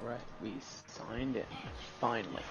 Alright, we signed in. Finally.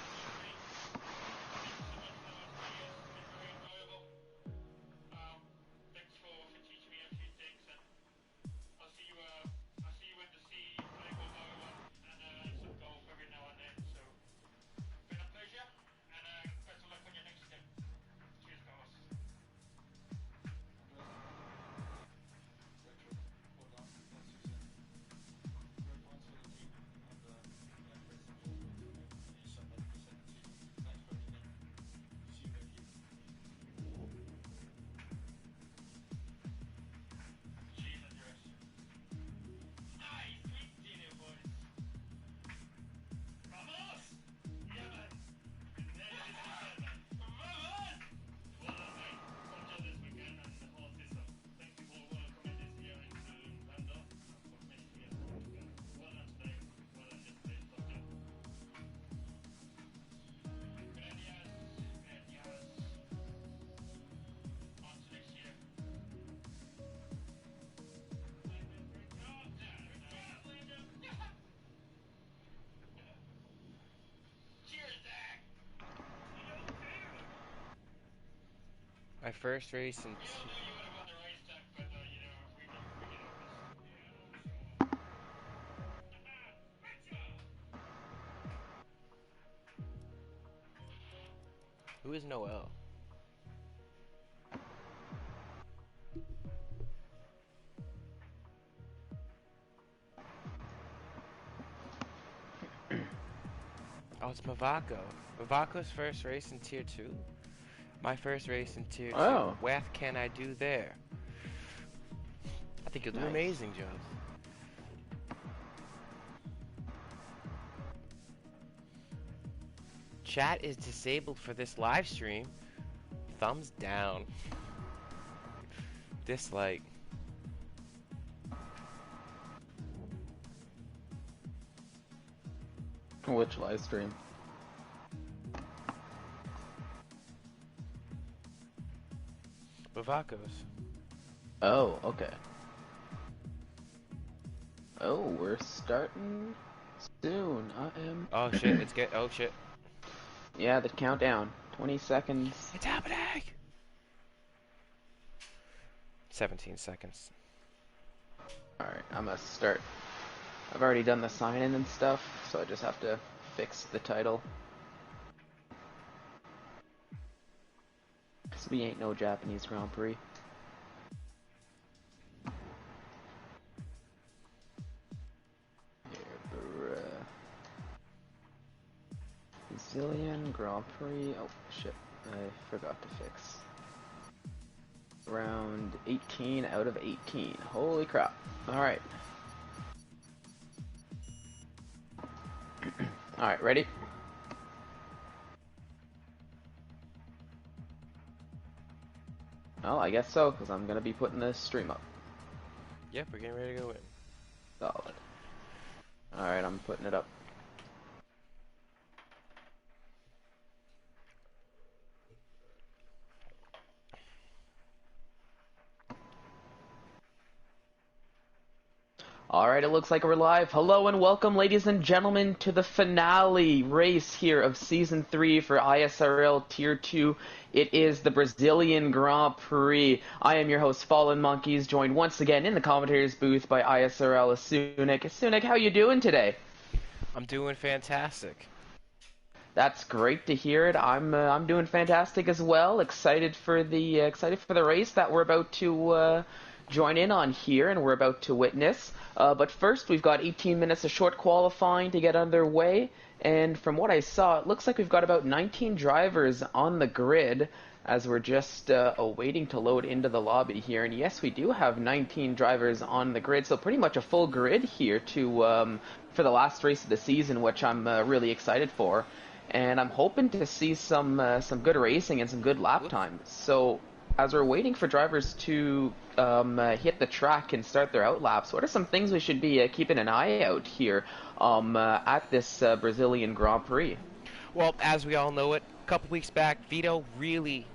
My first race in Who is Noel? Oh, it's Mavako. Mavako's first race in Tier 2. My first race in Tier 2. Oh. What can I do there? I think you'll do Nice. amazing, Joe. Chat is disabled for this live stream. Thumbs down. Dislike. Which live stream? Mavako's. Oh, okay. Oh, we're starting soon. I am. Oh shit, it's get. Oh shit. Yeah, the countdown. 20 seconds. It's happening! 17 seconds. Alright, I'm gonna start. I've already done the sign-in and stuff, so I just have to fix the title. Cause we ain't no Japanese Grand Prix. Brazilian Grand Prix. Oh shit, I forgot to fix. Round 18 out of 18. Holy crap. Alright. Alright, ready? Well, I guess so, because I'm going to be putting this stream up. Yep, we're getting ready to go in. Solid. Alright, I'm putting it up. Alright, it looks like we're live. Hello and welcome, ladies and gentlemen, to the finale race here of Season 3 for ISRL Tier 2. It is the Brazilian Grand Prix. I am your host, Fallen Monkeys, joined once again in the commentator's booth by ISRL Asunik. Asunik, how you doing today? I'm doing fantastic. That's great to hear it. I'm doing fantastic as well. Excited for the race that we're about to join in on here, and we're about to witness. But first, we've got 18 minutes of short qualifying to get underway, and from what I saw, it looks like we've got about 19 drivers on the grid as we're just waiting to load into the lobby here. And yes, we do have 19 drivers on the grid, so pretty much a full grid here to for the last race of the season, which I'm really excited for. And I'm hoping to see some good racing and some good lap times. So as we're waiting for drivers to hit the track and start their outlaps, what are some things we should be keeping an eye out here at this Brazilian Grand Prix? Well, as we all know it, a couple weeks back, Vito really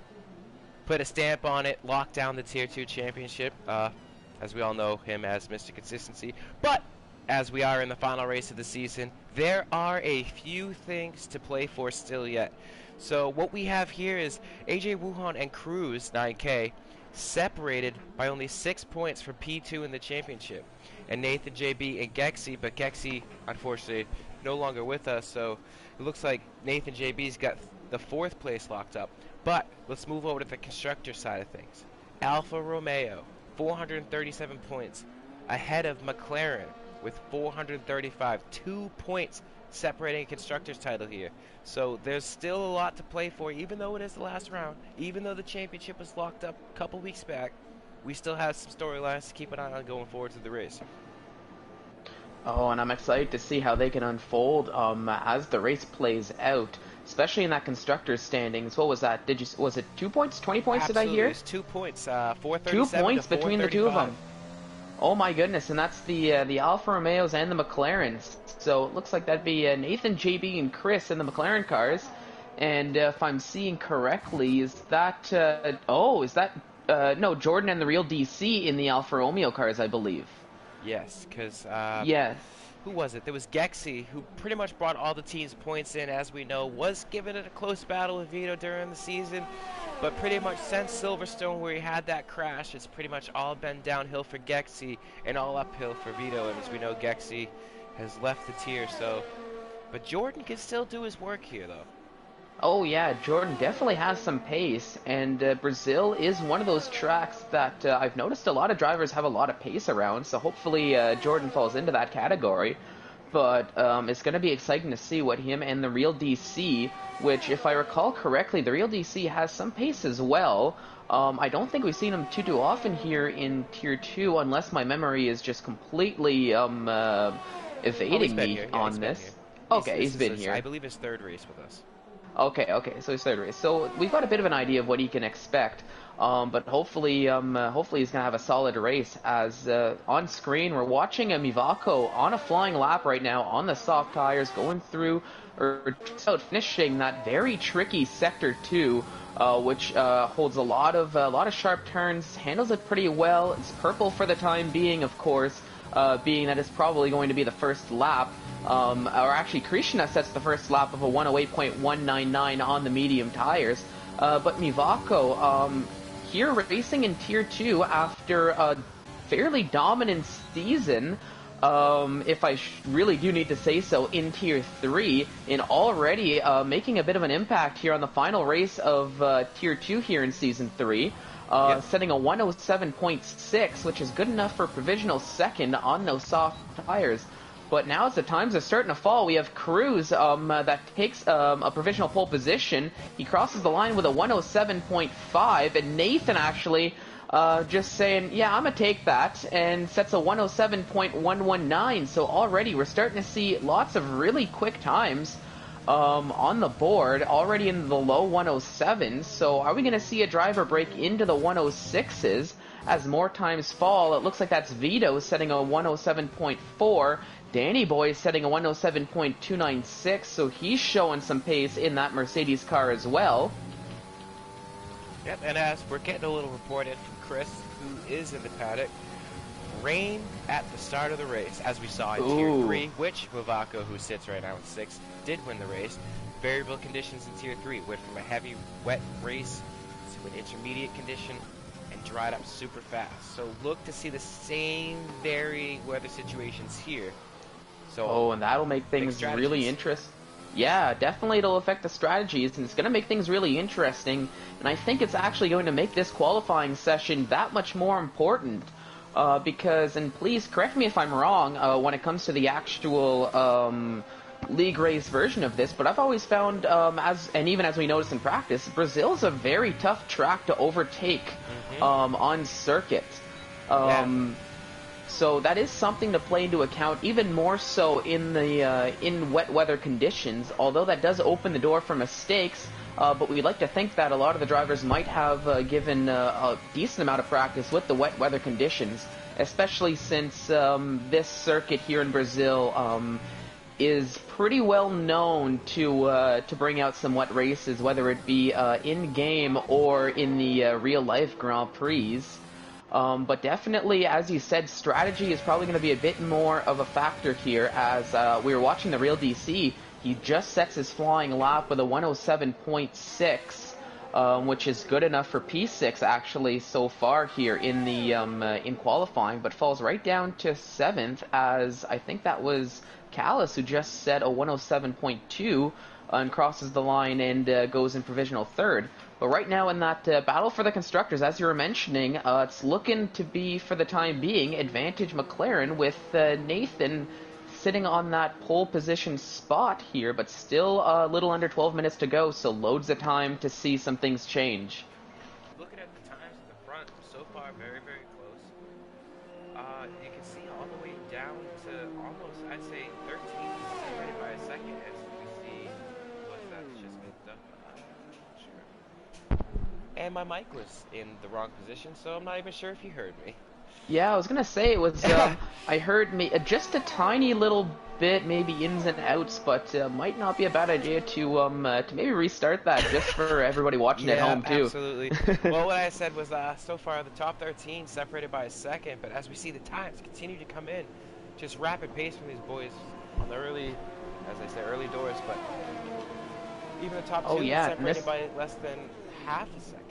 put a stamp on it, locked down the Tier 2 championship. As we all know him as Mr. Consistency. But as we are in the final race of the season, there are a few things to play for still yet. So what we have here is AJ Wuhan and Cruz 9K separated by only 6 points from P2 in the championship, and Nathan JB and Gexy, but Gexy unfortunately no longer with us, so it looks like Nathan JB's got the 4th place locked up. But let's move over to the constructor side of things. Alfa Romeo 437 points ahead of McLaren with 435, 2 points separating a constructor's title here. So there's still a lot to play for, even though it is the last round, even though the championship was locked up a couple weeks back. We still have some storylines to keep an eye on going forward to the race. Oh, and I'm excited to see how they can unfold as the race plays out, especially in that constructor's standings. What was that? Was it 2 points, 20 points? Absolutely, Did I hear? it's 2 points, 437 2 points to between the two of 435. them. Oh my goodness, and that's the Alfa Romeos and the McLarens. So it looks like that'd be Nathan, JB, and Chris in the McLaren cars. And if I'm seeing correctly, is that no, Jordan and the Real DC in the Alfa Romeo cars, I believe. Yes, because Yes. who was it? There was Gexy, who pretty much brought all the team's points in, as we know, was given it a close battle with Vito during the season, but pretty much since Silverstone, where he had that crash, it's pretty much all been downhill for Gexy and all uphill for Vito, and as we know, Gexy has left the tier, so... But Jordan can still do his work here, though. Oh yeah, Jordan definitely has some pace, and Brazil is one of those tracks that I've noticed a lot of drivers have a lot of pace around, so hopefully Jordan falls into that category. But it's going to be exciting to see what him and the Real DC, which if I recall correctly, the Real DC has some pace as well. I don't think we've seen him too often here in Tier 2, unless my memory is just completely evading me on this. Okay, he's been here. I believe his 3rd race with us. Okay, so his 3rd race. So we've got a bit of an idea of what he can expect, but hopefully he's gonna have a solid race. As on screen, we're watching a Mivako on a flying lap right now on the soft tires, going through or just out finishing that very tricky sector 2, which holds a lot of sharp turns, handles it pretty well. It's purple for the time being, of course, being that it's probably going to be the first lap. Or actually, Krishna sets the first lap of a 108.199 on the medium tires. But Mivako, here racing in Tier 2 after a fairly dominant season, if I really do need to say so, in Tier 3, in already making a bit of an impact here on the final race of Tier 2 here in Season 3. Setting a 107.6, which is good enough for provisional 2nd on those soft tires. But now as the times are starting to fall, we have Cruz that takes a provisional pole position. He crosses the line with a 107.5, and Nathan actually just saying, yeah, I'm going to take that, and sets a 107.119. So already we're starting to see lots of really quick times on the board, already in the low 107s. So are we going to see a driver break into the 106s as more times fall? It looks like that's Vito setting a 107.4. Danny Boy is setting a 107.296, so he's showing some pace in that Mercedes car as well. Yep, and as we're getting a little report in from Chris, who is in the paddock, rain at the start of the race, as we saw in Tier 3, which Mivako, who sits right now in 6th, did win the race. Variable conditions in Tier 3 went from a heavy, wet race to an intermediate condition and dried up super fast. So look to see the same varying weather situations here. So, and that'll make things really interesting. Yeah, definitely it'll affect the strategies, and it's going to make things really interesting. And I think it's actually going to make this qualifying session that much more important. Because, and please correct me if I'm wrong when it comes to the actual league race version of this, but I've always found, even as we notice in practice, Brazil's a very tough track to overtake on circuit. So that is something to play into account, even more so in wet weather conditions, although that does open the door for mistakes. But we'd like to think that a lot of the drivers might have given a decent amount of practice with the wet weather conditions, especially since this circuit here in Brazil is pretty well known to bring out some wet races, whether it be in-game or in the real-life Grand Prix. But definitely, as you said, strategy is probably going to be a bit more of a factor here. As we were watching the real DC, he just sets his flying lap with a 107.6, which is good enough for P6 actually so far here in the in qualifying, but falls right down to 7th, as I think that was Callis who just set a 107.2 and crosses the line and goes in provisional 3rd. But right now in that battle for the constructors, as you were mentioning, it's looking to be, for the time being, advantage McLaren, with Nathan sitting on that pole position spot here, but still a little under 12 minutes to go, so loads of time to see some things change. Looking at the times at the front, so far very, very close. You can see all the way down to almost, I'd say, 13 separated by a second, as we see what's that just picked up. I'm not sure. And my mic was in the wrong position, so I'm not even sure if you heard me. Yeah, I was gonna say it was. I heard just a tiny little bit, maybe ins and outs, but might not be a bad idea to maybe restart that just for everybody watching at home too. Absolutely. Well, what I said was so far the top 13 separated by a second, but as we see the times continue to come in, just rapid pace from these boys on the early, as I said, early doors, but even the top two separated by less than half a second.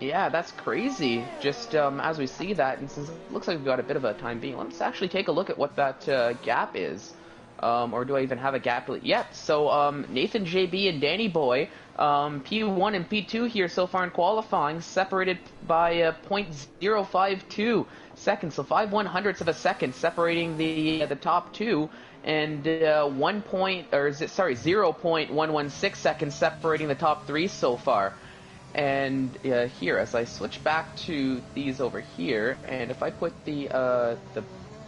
Yeah, that's crazy. Just as we see that, and since it looks like we've got a bit of a time being, let's actually take a look at what that gap is. Or do I even have a gap yet? So Nathan JB and Danny Boy, P1 and P2 here so far in qualifying, separated by 0.052 seconds, so 5/100ths of a second separating the top two, and 0.116 seconds separating the top three so far. And here, as I switch back to these over here, and if I put the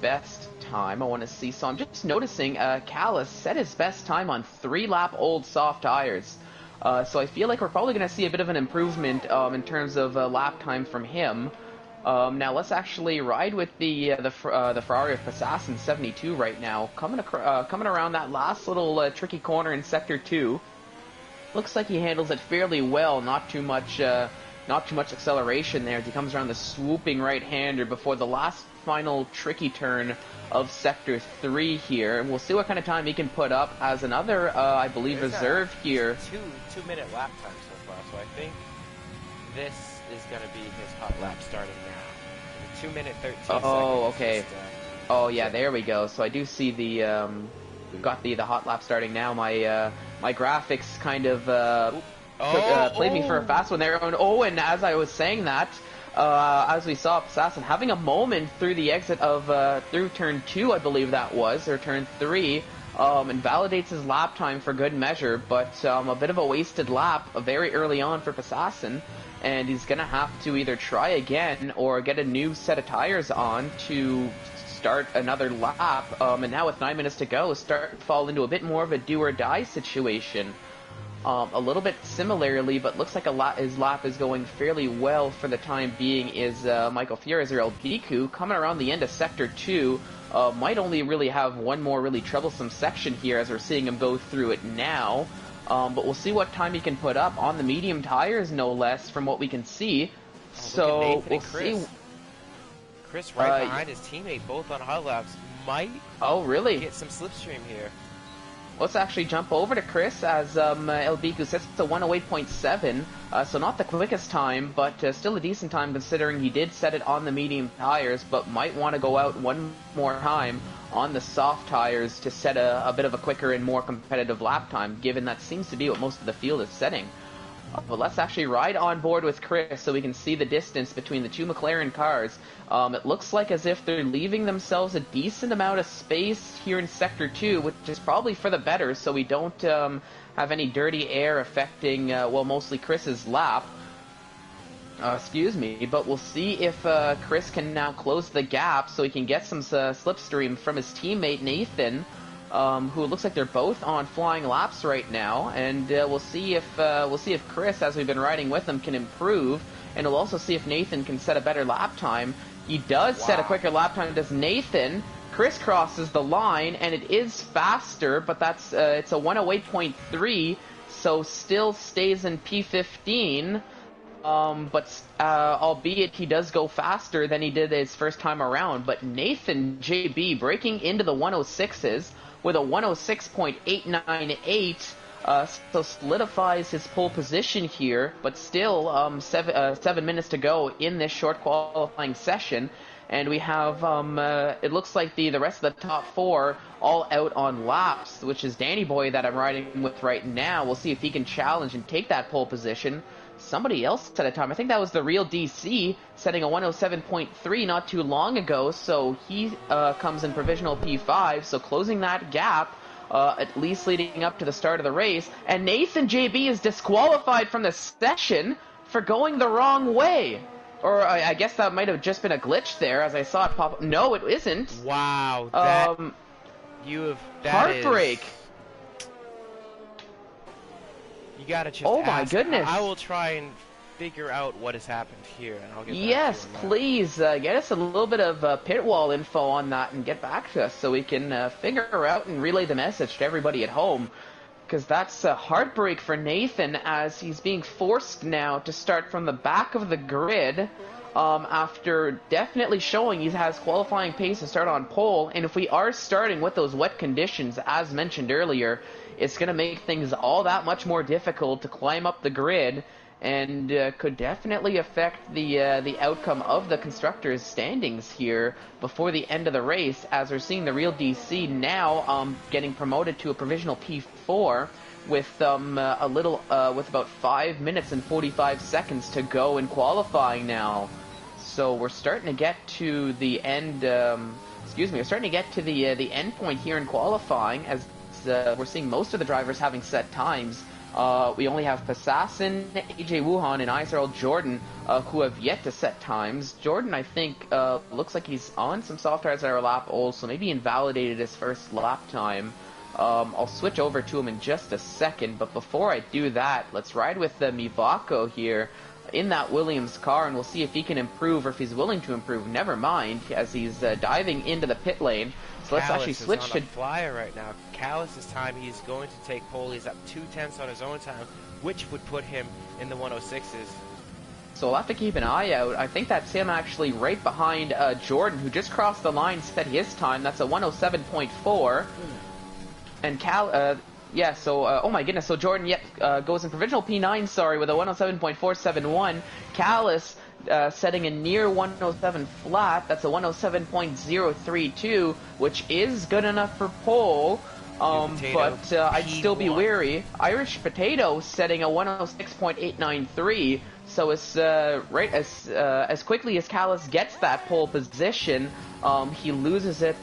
best time, I want to see. So I'm just noticing Callis set his best time on 3-lap old soft tires. So I feel like we're probably going to see a bit of an improvement in terms of lap time from him. Now let's actually ride with the Ferrari of Passassin 72 right now, coming around that last little tricky corner in sector 2. Looks like he handles it fairly well. Not too much acceleration there as he comes around the swooping right-hander before the last final tricky turn of sector 3 here. And we'll see what kind of time he can put up as another, I believe, reserve here. Two-minute lap time so far, so I think this is going to be his hot lap starting now. 2 minute 13 seconds. Oh, okay. Oh yeah, there we go. So I do see the we've got the hot lap starting now. My graphics kind of played me for a fast one there. And as I was saying that, as we saw Assassin having a moment through the exit of through turn 2, I believe that was, or turn 3, and validates his lap time for good measure, but a bit of a wasted lap very early on for Assassin, and he's gonna have to either try again or get a new set of tires on to start another lap, and now with 9 minutes to go, fall into a bit more of a do-or-die situation. A little bit similarly, but looks like his lap is going fairly well for the time being, is Michael Fierez or El Biku, coming around the end of Sector 2. Might only really have one more really troublesome section here as we're seeing him go through it now. But we'll see what time he can put up on the medium tires, no less, from what we can see. So we'll see. Chris right behind his teammate, both on hot laps, might get some slipstream here. Let's actually jump over to Chris as El Biku sets to 108.7, so not the quickest time, but still a decent time considering he did set it on the medium tires, but might want to go out one more time on the soft tires to set a bit of a quicker and more competitive lap time, given that seems to be what most of the field is setting. But let's actually ride on board with Chris so we can see the distance between the two McLaren cars. It looks like as if they're leaving themselves a decent amount of space here in Sector 2, which is probably for the better, so we don't have any dirty air affecting, well, mostly Chris's lap. Excuse me, but we'll see if Chris can now close the gap so he can get some slipstream from his teammate Nathan, who looks like they're both on flying laps right now, and we'll see if Chris, as we've been riding with him, can improve, and we'll also see if Nathan can set a better lap time. He does set a quicker lap time, does Nathan. Chris crosses the line, and it is faster, but that's it's a 108.3, so still stays in P15. But albeit he does go faster than he did his first time around. But Nathan JB breaking into the 106s with a 106.898. So solidifies his pole position here, but still 7 minutes to go in this short qualifying session. And we have, it looks like the rest of the top four all out on laps, which is Danny Boy that I'm riding with right now. We'll see if he can challenge and take that pole position. Somebody else set a time. I think that was the real DC setting a 107.3 not too long ago. So he comes in provisional P5, so closing that gap. At least leading up to the start of the race. And Nathan JB is disqualified from the session for going the wrong way. Or I guess that might have just been a glitch there, as I saw it pop up. No, it isn't. Wow, that heartbreak. You gotta just Oh ask. my goodness. I will try and figure out what has happened here, and I'll get back yes, to you on please get us a little bit of pit wall info on that and get back to us so we can figure out and relay the message to everybody at home. Because that's a heartbreak for Nathan, as he's being forced now to start from the back of the grid after definitely showing he has qualifying pace to start on pole. And if we are starting with those wet conditions, as mentioned earlier, it's going to make things all that much more difficult to climb up the grid, and could definitely affect the outcome of the constructors' standings here before the end of the race, as we're seeing the real DC now getting promoted to a provisional P4 with with about 5 minutes and 45 seconds to go in qualifying now. So we're starting to get to the end. We're starting to get to the end point here in qualifying, as we're seeing most of the drivers having set times. We only have Passassin, AJ Wuhan, and ISRL Jordan who have yet to set times. Jordan, I think, looks like he's on some soft tires that are a lap old, so maybe invalidated his first lap time. I'll switch over to him in just a second, but before I do that, let's ride with Mivako here in that Williams car, and we'll see if he can improve, or if he's willing to improve. Never mind, as he's diving into the pit lane. So let's actually switch to flyer right now. Callis's time, he's going to take pole. He's up 2/10 on his own time, which would put him in the 106s. So we'll have to keep an eye out. I think that's him actually right behind Jordan, who just crossed the line, set his time. That's a 107.4. And oh my goodness, so Jordan goes in provisional P9, with a 107.471. Callis setting a near 107 flat. That's a 107.032, which is good enough for pole. But I'd still be wary. Irish Potato setting a 106.893. So as quickly as Callis gets that pole position, he loses it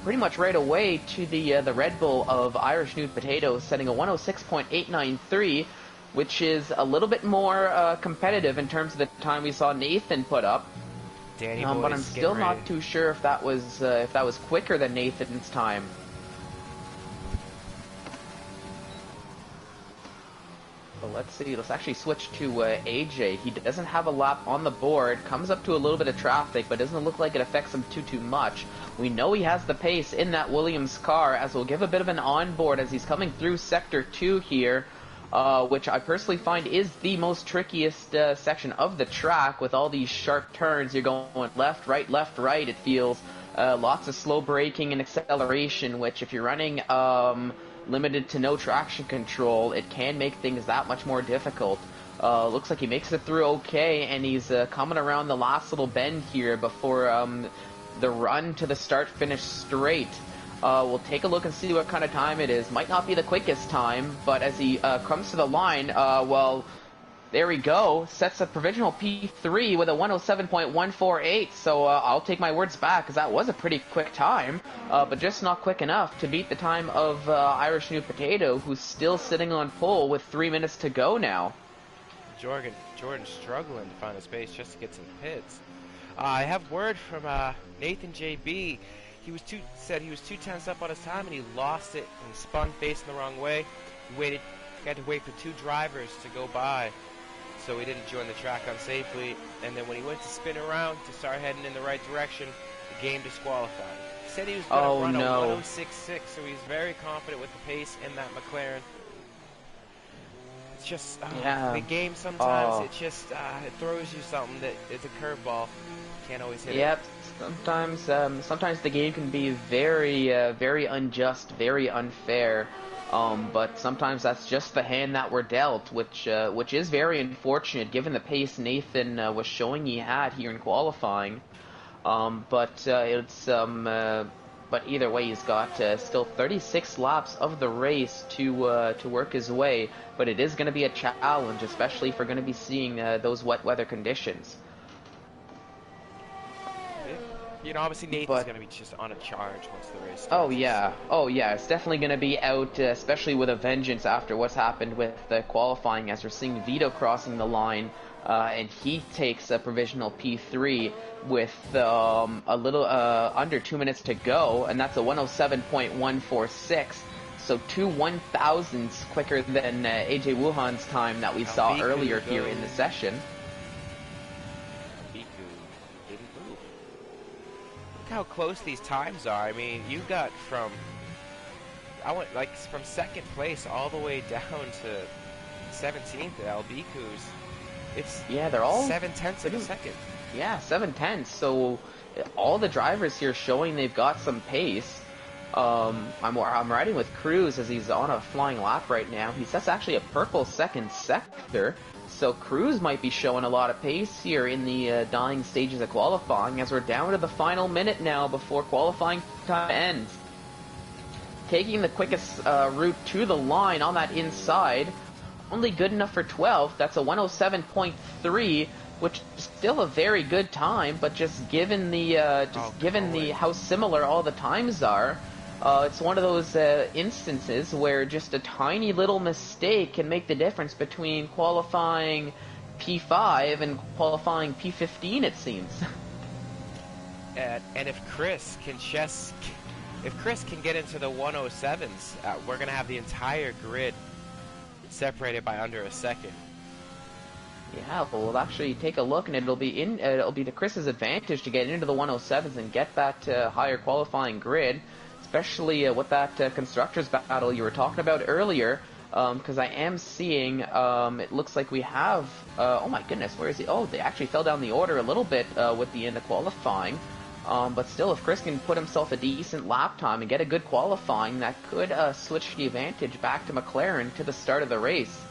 pretty much right away to the Red Bull of Irish Nude Potato, setting a 106.893, which is a little bit more competitive in terms of the time we saw Nathan put up. But I'm still not too sure if that was quicker than Nathan's time. So let's see, let's actually switch to AJ. He doesn't have a lap on the board, comes up to a little bit of traffic, but doesn't look like it affects him too much. We know he has the pace in that Williams car, as we'll give a bit of an onboard as he's coming through Sector 2 here, which I personally find is the most trickiest section of the track, with all these sharp turns. You're going left, right, it feels. Lots of slow braking and acceleration, which if you're running limited to no traction control, it can make things that much more difficult. Looks like he makes it through okay, and he's coming around the last little bend here before the run to the start-finish straight. We'll take a look and see what kind of time it is. Might not be the quickest time, but as he comes to the line, there we go. Sets a provisional P3 with a 107.148. So I'll take my words back, because that was a pretty quick time, but just not quick enough to beat the time of Irish New Potato, who's still sitting on pole with 3 minutes to go now. Jordan's struggling to find a space just to get to the pits. I have word from Nathan JB. Said he was 2/10 up on his time, and he lost it and spun facing the wrong way. He had to wait for two drivers to go by, so he didn't join the track unsafely. And then when he went to spin around to start heading in the right direction, the game disqualified. He said he was going to run a 106.6, so he's very confident with the pace in that McLaren. It's just the Yeah. game sometimes Oh. it just it throws you something that it's a curveball. Can't always hit it. Yep. Sometimes the game can be very unjust, very unfair. But sometimes that's just the hand that we're dealt, which is very unfortunate given the pace Nathan was showing he had here in qualifying. But either way, he's got still 36 laps of the race to work his way. But it is going to be a challenge, especially if we're going to be seeing those wet weather conditions. Obviously Nathan's But gonna be just on a charge once the race oh starts. yeah, So oh yeah, it's definitely going to be out, especially with a vengeance after what's happened with the qualifying, as we're seeing Vito crossing the line, and he takes a provisional P3 with a little under 2 minutes to go, and that's a 107.146. So 2/1000ths quicker than AJ Wuhan's time that we saw earlier Albiku here in the goes. session. Albiku didn't move. Look how close these times are. I mean, you got I went like from second place all the way down to 17th at Albiku's. It's Yeah, they're all 7/10 of a second. Yeah, 7/10. So all the drivers here showing they've got some pace. I'm riding with Cruz as he's on a flying lap right now. That's actually a purple second sector. So Cruz might be showing a lot of pace here in the dying stages of qualifying, as we're down to the final minute now before qualifying time ends. Taking the quickest route to the line on that inside, only good enough for 12th. That's a 107.3, which is still a very good time, but just given the how similar all the times are, it's one of those instances where just a tiny little mistake can make the difference between qualifying P5 and qualifying P15, it seems. And if Chris can get into the 107s, we're gonna have the entire grid separated by under a second. Yeah, but we'll actually take a look, and it'll be to Chris's advantage to get into the 107s and get that higher qualifying grid, especially with that constructors battle you were talking about earlier. Because I am seeing, it looks like we have. Oh my goodness, where is he? Oh, they actually fell down the order a little bit with the end of qualifying. But still, if Chris can put himself a decent lap time and get a good qualifying, that could switch the advantage back to McLaren to the start of the race.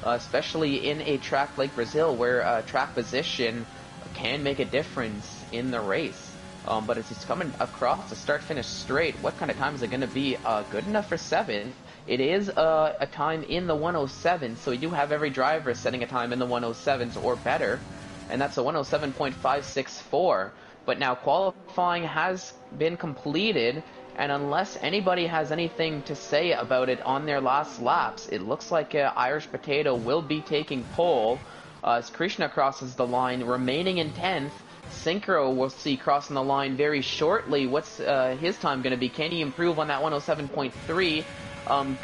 Especially in a track like Brazil, where track position can make a difference in the race. But as he's coming across the start-finish straight, what kind of time is it going to be? Good enough for 7th. It is a time in the 107, so we do have every driver setting a time in the 107s or better, and that's a 107.564. But now qualifying has been completed, and unless anybody has anything to say about it on their last laps, it looks like Irish Potato will be taking pole as Krishna crosses the line, remaining in 10th. Synchro we'll see crossing the line very shortly. What's his time going to be? Can he improve on that 107.3?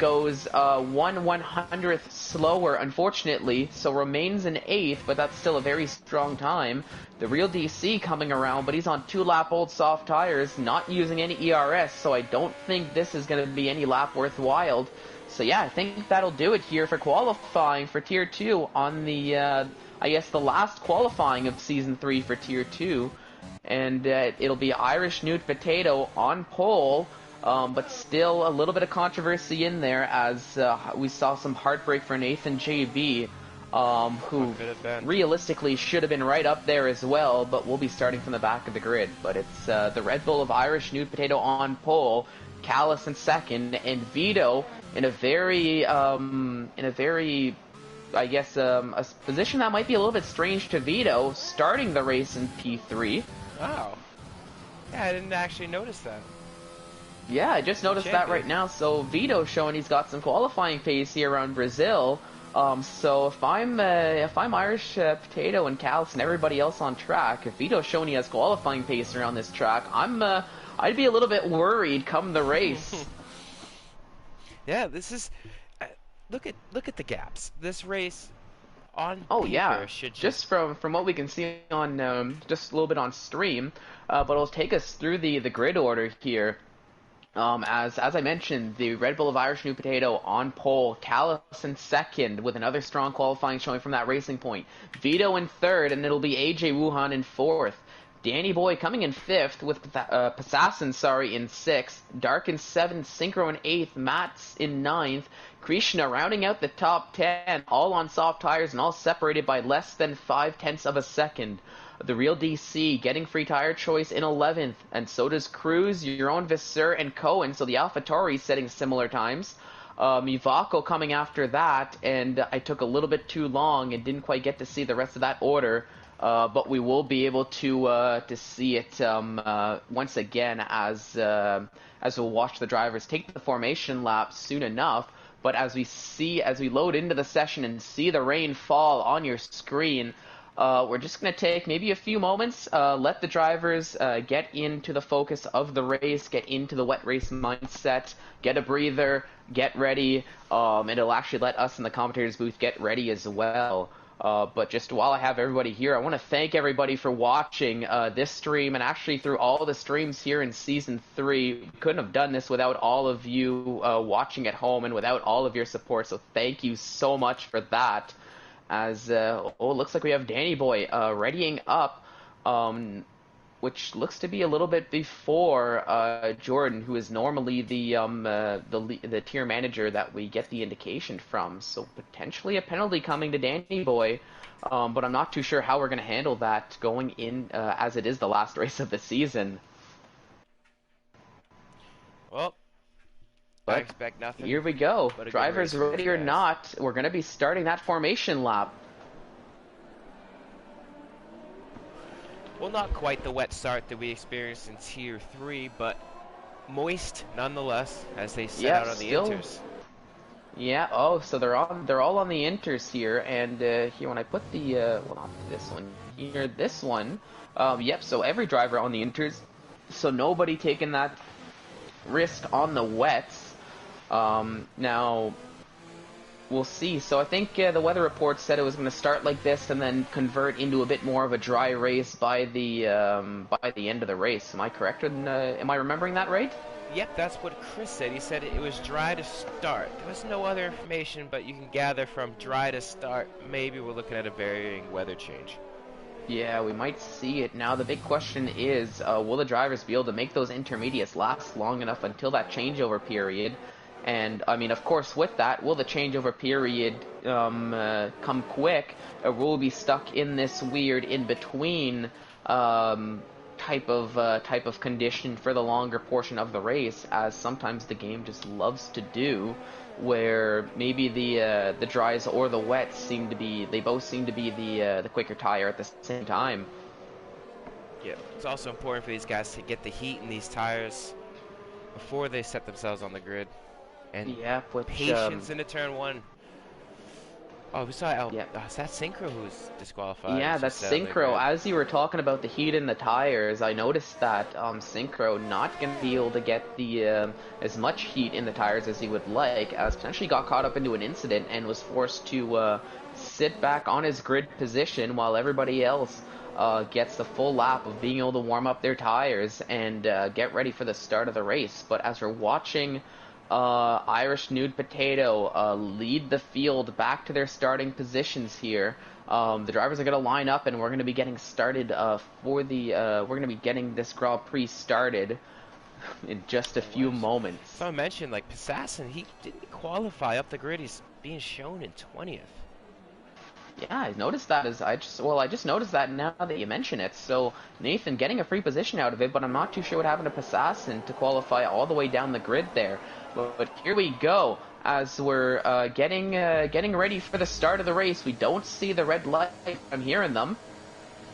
Goes 1/100th slower, unfortunately, so remains in 8th, but that's still a very strong time. The real DC coming around, but he's on 2-lap-old soft tires, not using any ERS, so I don't think this is going to be any lap worthwhile. So yeah, I think that'll do it here for qualifying for Tier 2 on the, I guess, the last qualifying of Season 3 for Tier 2. And it'll be Irish Nude Potato on pole, but still a little bit of controversy in there, as we saw some heartbreak for Nathan JB, who realistically should have been right up there as well, but we'll be starting from the back of the grid. But it's the Red Bull of Irish Nude Potato on pole, Callis in second, and Vito in a very, I guess, a position that might be a little bit strange to Vito, starting the race in P3. Wow. Yeah, I didn't actually notice that. Yeah, I just noticed that right now. So Vito showing he's got some qualifying pace here around Brazil. So if I'm Irish Potato and Callis and everybody else on track, if Vito's showing he has qualifying pace around this track, I'd be a little bit worried come the race. Yeah, this is look at the gaps. This race on should just from what we can see on just a little bit on stream, but it'll take us through the grid order here. As I mentioned, the Red Bull of Irish New Potato on pole, Callis in second with another strong qualifying showing from that racing point. Vito in third, and it'll be AJ Wuhan in fourth. Danny Boy coming in fifth with Passassin, in sixth. Dark in seventh, Synchro in eighth, Mats in ninth. Krishna rounding out the top 10, all on soft tires and all separated by less than 5/10 of a second. The Real DC getting free tire choice in 11th, and so does Cruz, your own Visser, and Cohen, so the AlphaTauri setting similar times. Mivako coming after that, and I took a little bit too long and didn't quite get to see the rest of that order, but we will be able to see it once again as we'll watch the drivers take the formation lap soon enough. But as we load into the session and see the rain fall on your screen, we're just going to take maybe a few moments, let the drivers get into the focus of the race, get into the wet race mindset, get a breather, get ready, and it'll actually let us in the commentators booth get ready as well. But just while I have everybody here, I want to thank everybody for watching this stream, and actually through all the streams here in Season 3. We couldn't have done this without all of you watching at home and without all of your support, so thank you so much for that. As, it looks like we have Danny Boy readying up, which looks to be a little bit before Jordan, who is normally the tier manager that we get the indication from. So potentially a penalty coming to Danny Boy, but I'm not too sure how we're going to handle that going in, as it is the last race of the season. Well, but I expect nothing. Here we go. Drivers ready or not, we're going to be starting that formation lap. Well, not quite the wet start that we experienced in Tier 3, but moist nonetheless as they set out on the inters. Yeah, so they're all on the inters here, and here when I put the well, not this one here, this one, yep. So every driver on the inters, so nobody taking that risk on the wets. Now we'll see. So I think the weather report said it was going to start like this and then convert into a bit more of a dry race by the end of the race. Am I correct? Am I remembering that right? Yep, that's what Chris said. He said it was dry to start. There was no other information, but you can gather from dry to start, maybe we're looking at a varying weather change. Yeah, we might see it. Now the big question is, will the drivers be able to make those intermediates last long enough until that changeover period? And, I mean, of course, with that, will the changeover period come quick, or will we be stuck in this weird in-between type of condition for the longer portion of the race, as sometimes the game just loves to do, where maybe the dries or the wets both seem to be the quicker tire at the same time. Yeah, it's also important for these guys to get the heat in these tires before they set themselves on the grid. And patience into turn one. Oh, we saw is that Synchro who's disqualified? Yeah, that's Synchro. As you were talking about the heat in the tires, I noticed that Synchro not going to be able to get the as much heat in the tires as he would like, as potentially got caught up into an incident and was forced to sit back on his grid position while everybody else gets the full lap of being able to warm up their tires and get ready for the start of the race. But as we're watching Irish Nude Potato lead the field back to their starting positions here, the drivers are going to line up, and we're going to be getting started we're going to be getting this Grand Prix started in just a few moments. So I mentioned, like, Passassin, he didn't qualify up the grid. He's being shown in 20th. Yeah, I noticed that. I just noticed that now that you mention it. So Nathan getting a free position out of it, but I'm not too sure what happened to Passassin to qualify all the way down the grid there. But here we go, as we're getting ready for the start of the race. We don't see the red light. I'm hearing them.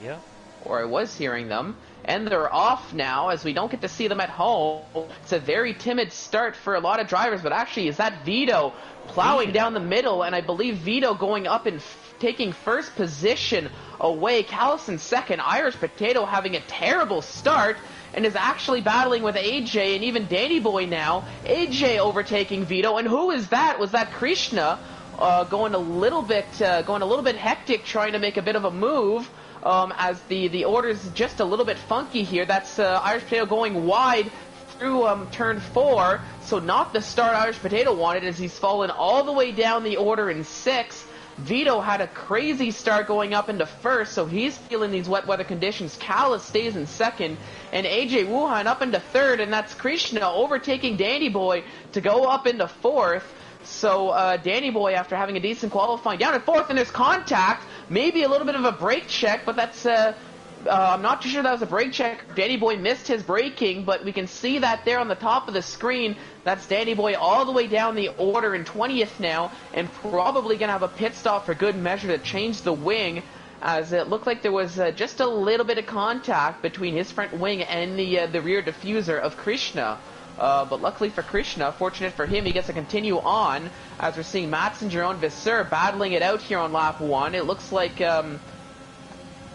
Yeah. Or I was hearing them. And they're off now, as we don't get to see them at home. It's a very timid start for a lot of drivers, but actually, is that Vito plowing down the middle, and I believe Vito going up and taking first position away. Callis in second. Irish Potato having a terrible start and is actually battling with AJ and even Danny Boy now. AJ overtaking Vito, and who is that? Was that Krishna going a little bit hectic, trying to make a bit of a move? As the order's just a little bit funky here. That's Irish Potato going wide, through turn 4, so not the start Irish Potato wanted, as he's fallen all the way down the order in 6th. Vito had a crazy start going up into 1st, so he's feeling these wet weather conditions. Callis stays in 2nd, and AJ Wuhan up into 3rd, and that's Krishna overtaking Danny Boy to go up into 4th. So Danny Boy, after having a decent qualifying, down at 4th, and there's contact. Maybe a little bit of a brake check, but that's... I'm not too sure that was a brake check. Danny Boy missed his braking, but we can see that there on the top of the screen. That's Danny Boy all the way down the order in 20th now, and probably going to have a pit stop for good measure to change the wing, as it looked like there was just a little bit of contact between his front wing and the rear diffuser of Krishna. But luckily for Krishna, fortunate for him, he gets to continue on, as we're seeing Mats and Jerome Visser battling it out here on lap 1. It looks like...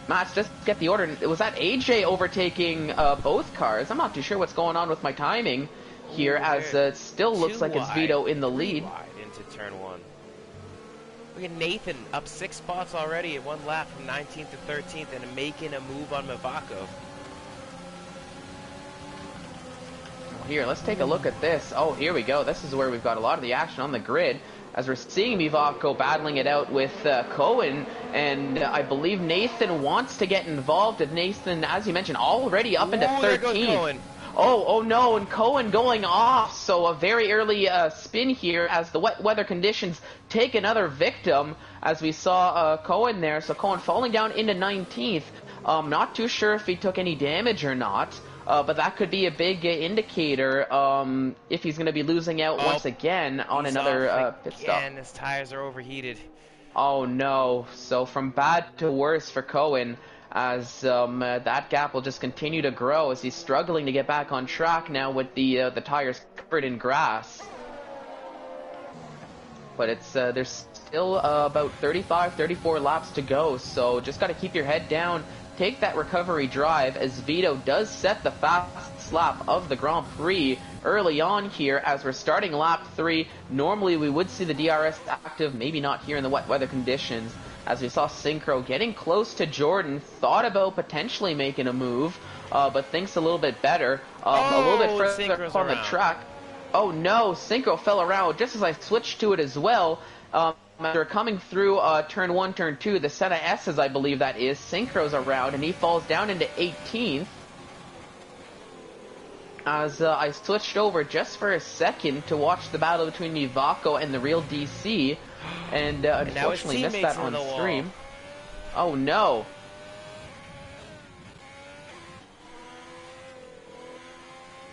Mats, just get the order. Was that AJ overtaking both cars? I'm not too sure what's going on with my timing here, as it still looks like it's Vito in the lead. Wide into turn 1. Look at Nathan up 6 spots already in 1 lap from 19th to 13th and making a move on Mivako. Here, let's take a look at this. Oh, here we go. This is where we've got a lot of the action on the grid, as we're seeing Mivako battling it out with Cohen, and I believe Nathan wants to get involved. And Nathan, as you mentioned, already up into 13th. Oh no, and Cohen going off, so a very early spin here as the wet weather conditions take another victim, as we saw Cohen there. So Cohen falling down into 19th. Not too sure if he took any damage or not. But that could be a big indicator if he's going to be losing out once again on another pit stop. And his tires are overheated. Oh no! So from bad to worse for Cohen, as that gap will just continue to grow as he's struggling to get back on track now with the tires covered in grass. But it's there's still about 35, 34 laps to go, so just got to keep your head down. Take that recovery drive, as Vito does set the fastest lap of the Grand Prix early on here as we're starting lap 3. Normally we would see the DRS active, maybe not here in the wet weather conditions, as we saw Synchro getting close to Jordan, thought about potentially making a move, but thinks a little bit better, a little bit further on the track. Oh no, Synchro fell around just as I switched to it as well. After coming through turn 1, turn 2, the set of S's, I believe that is, Synchro's around, and he falls down into 18th. As I switched over just for a second to watch the battle between Mivako and the real DC, and unfortunately missed that on stream. Oh no.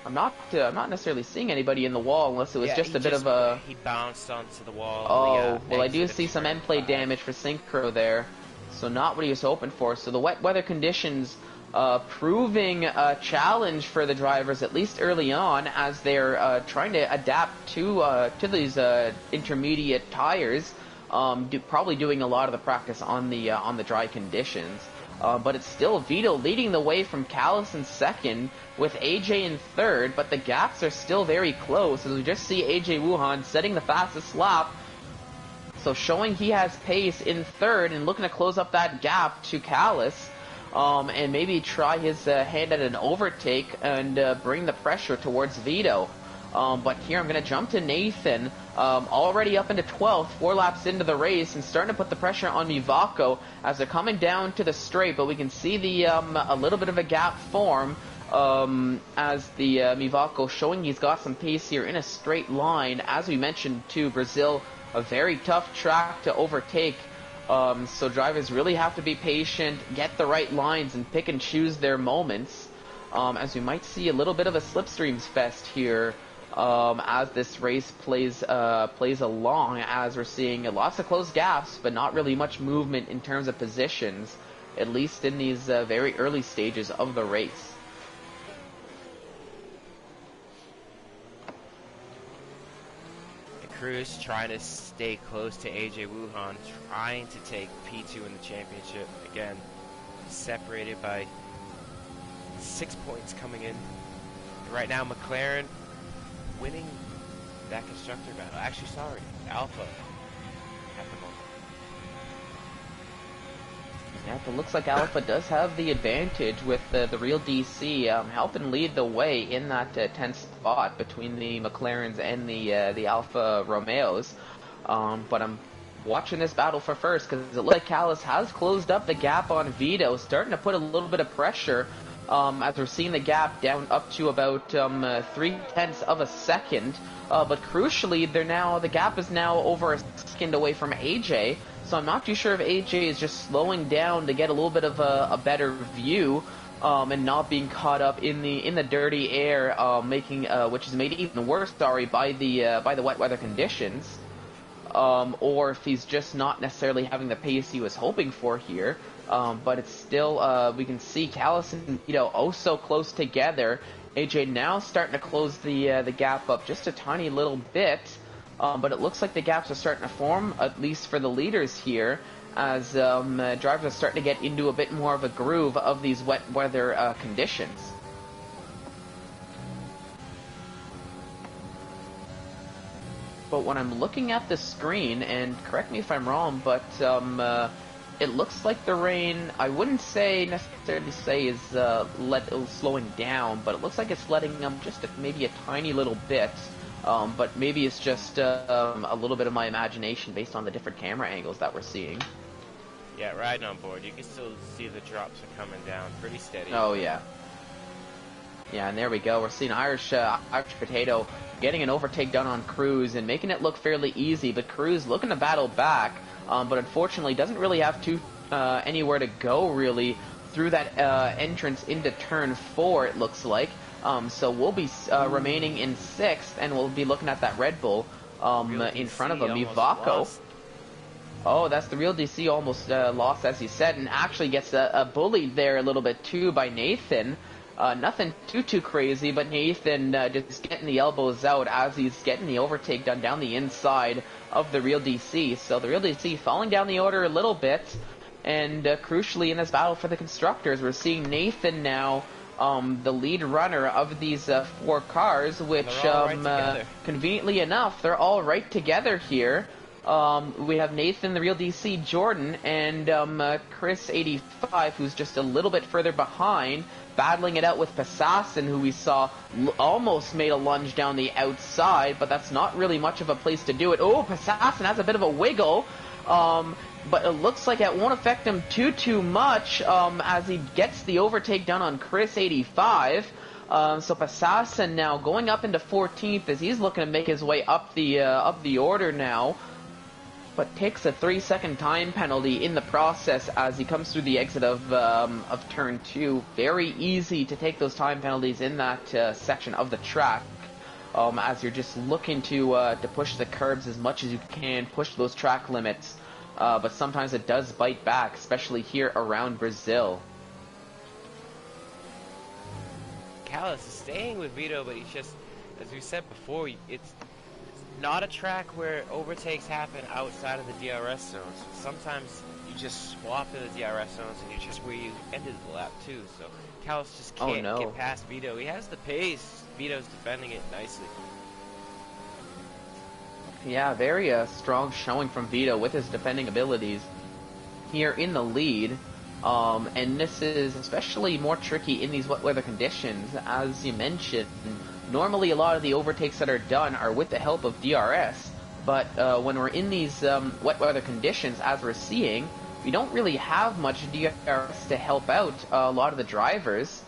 I'm not necessarily seeing anybody in the wall unless it was just a bit of a... He bounced onto the wall. Oh, well I do see some end plate damage for Synchro there. So not what he was hoping for. So the wet weather conditions proving a challenge for the drivers, at least early on, as they're trying to adapt to these intermediate tires. Probably doing a lot of the practice on the dry conditions. But it's still Vito leading the way from Callis in 2nd, with AJ in 3rd, but the gaps are still very close, as we just see AJ Wuhan setting the fastest lap, so showing he has pace in 3rd, and looking to close up that gap to Callis, and maybe try his hand at an overtake, and bring the pressure towards Vito. But here I'm going to jump to Nathan, already up into 12th, 4 laps into the race, and starting to put the pressure on Mivako as they're coming down to the straight, but we can see the a little bit of a gap form as the Mivako showing he's got some pace here in a straight line. As we mentioned too, Brazil, a very tough track to overtake, so drivers really have to be patient, get the right lines, and pick and choose their moments, as we might see a little bit of a slipstreams fest here. As this race plays along, as we're seeing lots of close gaps, but not really much movement in terms of positions, at least in these very early stages of the race. Cruz trying to stay close to AJ Wuhan, trying to take P2 in the championship. Again, separated by 6 points coming in. Right now, McLaren winning that constructor battle. Actually, sorry, Alpha at the moment. Yeah, it looks like Alpha does have the advantage with the real DC helping lead the way in that 10th spot between the McLarens and the Alpha Romeos. But I'm watching this battle for first because it looks like Callis has closed up the gap on Vito, starting to put a little bit of pressure as we're seeing the gap down up to about 0.3 of a second. But crucially, the gap is now over a second away from AJ. So I'm not too sure if AJ is just slowing down to get a little bit of a better view, and not being caught up in the dirty air, which is made even worse, by the wet weather conditions, or if he's just not necessarily having the pace he was hoping for here. But it's still we can see Callis and oh so close together. AJ now starting to close the gap up just a tiny little bit. But it looks like the gaps are starting to form, at least for the leaders here, as drivers are starting to get into a bit more of a groove of these wet weather conditions. But when I'm looking at the screen, and correct me if I'm wrong, but it looks like the rain, I wouldn't necessarily say is slowing down, but it looks like it's letting them just maybe a tiny little bit. But maybe it's just a little bit of my imagination based on the different camera angles that we're seeing. Yeah, riding on board, you can still see the drops are coming down pretty steady. Oh, yeah. Yeah, and there we go. We're seeing Irish Potato getting an overtake done on Cruz and making it look fairly easy, but Cruz looking to battle back, but unfortunately doesn't really have anywhere to go, really, through that entrance into turn 4, it looks like. So we'll be remaining in 6th, and we'll be looking at that Red Bull in front of him, Mivako. Oh, that's the real DC almost lost, as you said, and actually gets bullied there a little bit too by Nathan. Nothing too crazy, but Nathan just getting the elbows out as he's getting the overtake done down the inside of the real DC. So the real DC falling down the order a little bit, and crucially in this battle for the constructors, we're seeing Nathan now the lead runner of these 4 cars, which right conveniently enough, they're all right together here. We have Nathan, the real DC, Jordan, and Chris 85, who's just a little bit further behind, battling it out with Passassin, who we saw almost made a lunge down the outside, but that's not really much of a place to do it. Oh, Passassin has a bit of a wiggle. But it looks like it won't affect him too much as he gets the overtake done on Chris 85. So Passassin now going up into 14th as he's looking to make his way up the order now, but takes a 3-second time penalty in the process as he comes through the exit of turn 2. Very easy to take those time penalties in that section of the track. As you're just looking to push the curbs as much as you can, push those track limits. But sometimes it does bite back, especially here around Brazil. Callis is staying with Vito, but he's just, as we said before, it's not a track where overtakes happen outside of the DRS zones. Sometimes you just swap to the DRS zones and you're just where you ended the lap too. So Callis just can't get past Vito. He has the pace. Vito's defending it nicely. Yeah, very strong showing from Vito with his defending abilities here in the lead. And this is especially more tricky in these wet weather conditions. As you mentioned, normally a lot of the overtakes that are done are with the help of DRS, but when we're in these wet weather conditions, as we're seeing, we don't really have much DRS to help out a lot of the drivers.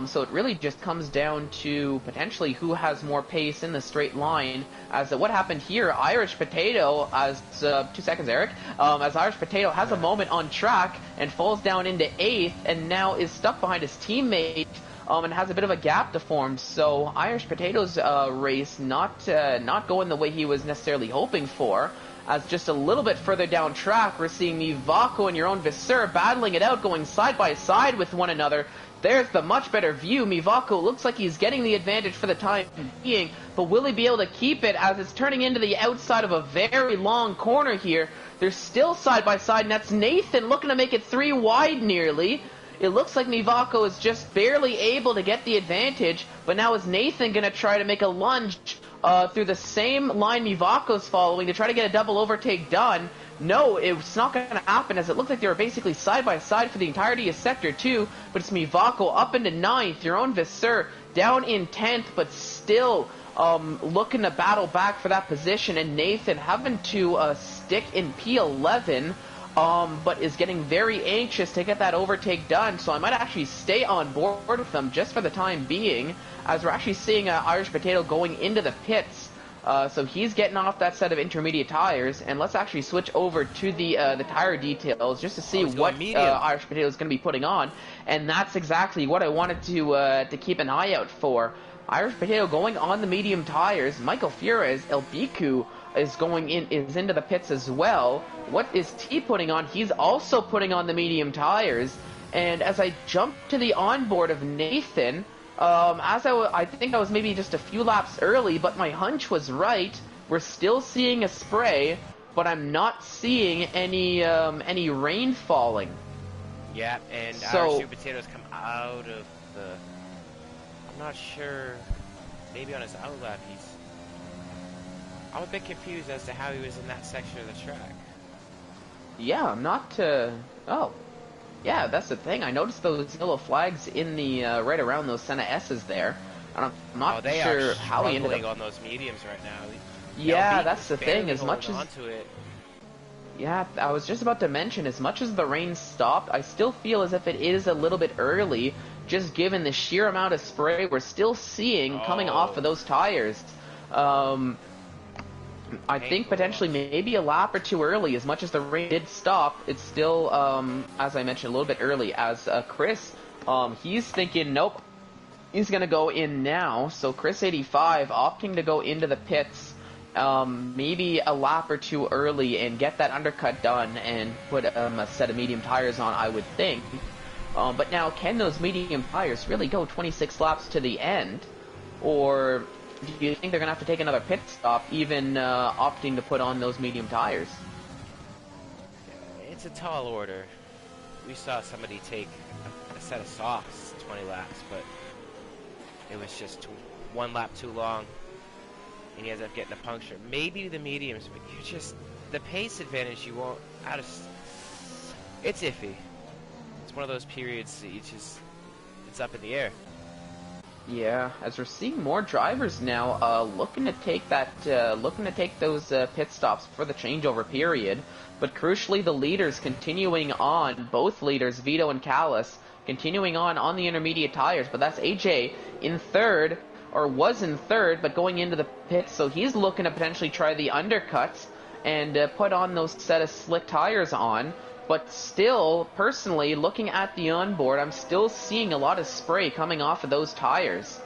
So it really just comes down to potentially who has more pace in the straight line. As what happened here, Irish Potato, as 2 seconds, Eric, as Irish Potato has a moment on track and falls down into 8th, and now is stuck behind his teammate, and has a bit of a gap to form. So Irish Potato's race not going the way he was necessarily hoping for. As just a little bit further down track, we're seeing Mivako and your own Visser battling it out, going side by side with one another. There's the much better view. Mivako looks like he's getting the advantage for the time being, but will he be able to keep it as it's turning into the outside of a very long corner here? They're still side by side, and that's Nathan looking to make it 3 wide nearly. It looks like Mivako is just barely able to get the advantage, but now is Nathan going to try to make a lunge through the same line Mivako's following to try to get a double overtake done. No, it's not going to happen, as it looked like they were basically side by side for the entirety of Sector 2, but it's Mivako up into 9th, your own Visser down in 10th, but still looking to battle back for that position, and Nathan having to stick in P11, but is getting very anxious to get that overtake done, so I might actually stay on board with them just for the time being, as we're actually seeing Irish Potato going into the pits. So he's getting off that set of intermediate tires, and let's actually switch over to the tire details just to see what Irish Potato is going to be putting on, and that's exactly what I wanted to keep an eye out for. Irish Potato going on the medium tires. Michael Fures, El Biku is into the pits as well. What is T putting on? He's also putting on the medium tires, and as I jump to the onboard of Nathan. I think I was maybe just a few laps early, but my hunch was right. We're still seeing a spray, but I'm not seeing any rain falling. Yeah, and our Super Potatoes come out of the... I'm not sure. Maybe on his outlap, I'm a bit confused as to how he was in that section of the track. Yeah, I'm not... Oh. Yeah, that's the thing. I noticed those yellow flags in the right around those Senna S's there. And I'm not sure how he ended up on those mediums right now. Yeah, that's the thing. As much as onto it. Yeah, I was just about to mention, as much as the rain stopped, I still feel as if it is a little bit early, just given the sheer amount of spray we're still seeing coming off of those tires. I think potentially maybe a lap or two early. As much as the rain did stop, it's still, as I mentioned, a little bit early. As Chris, he's thinking, nope, he's going to go in now. So Chris85 opting to go into the pits maybe a lap or two early and get that undercut done and put a set of medium tires on, I would think. But now, can those medium tires really go 26 laps to the end? Or do you think they're going to have to take another pit stop, even opting to put on those medium tires? It's a tall order. We saw somebody take a set of softs 20 laps, but it was just one lap too long, and he ends up getting a puncture. Maybe the mediums, but you just... the pace advantage you won't... it's iffy. It's one of those periods that you just... it's up in the air. Yeah, as we're seeing more drivers now looking to take those pit stops for the changeover period, but crucially the leaders continuing on, both leaders, Vito and Callis, continuing on the intermediate tires, but that's AJ in third, or was in third, but going into the pits, so he's looking to potentially try the undercuts and put on those set of slick tires on. But still, personally, looking at the onboard, I'm still seeing a lot of spray coming off of those tires.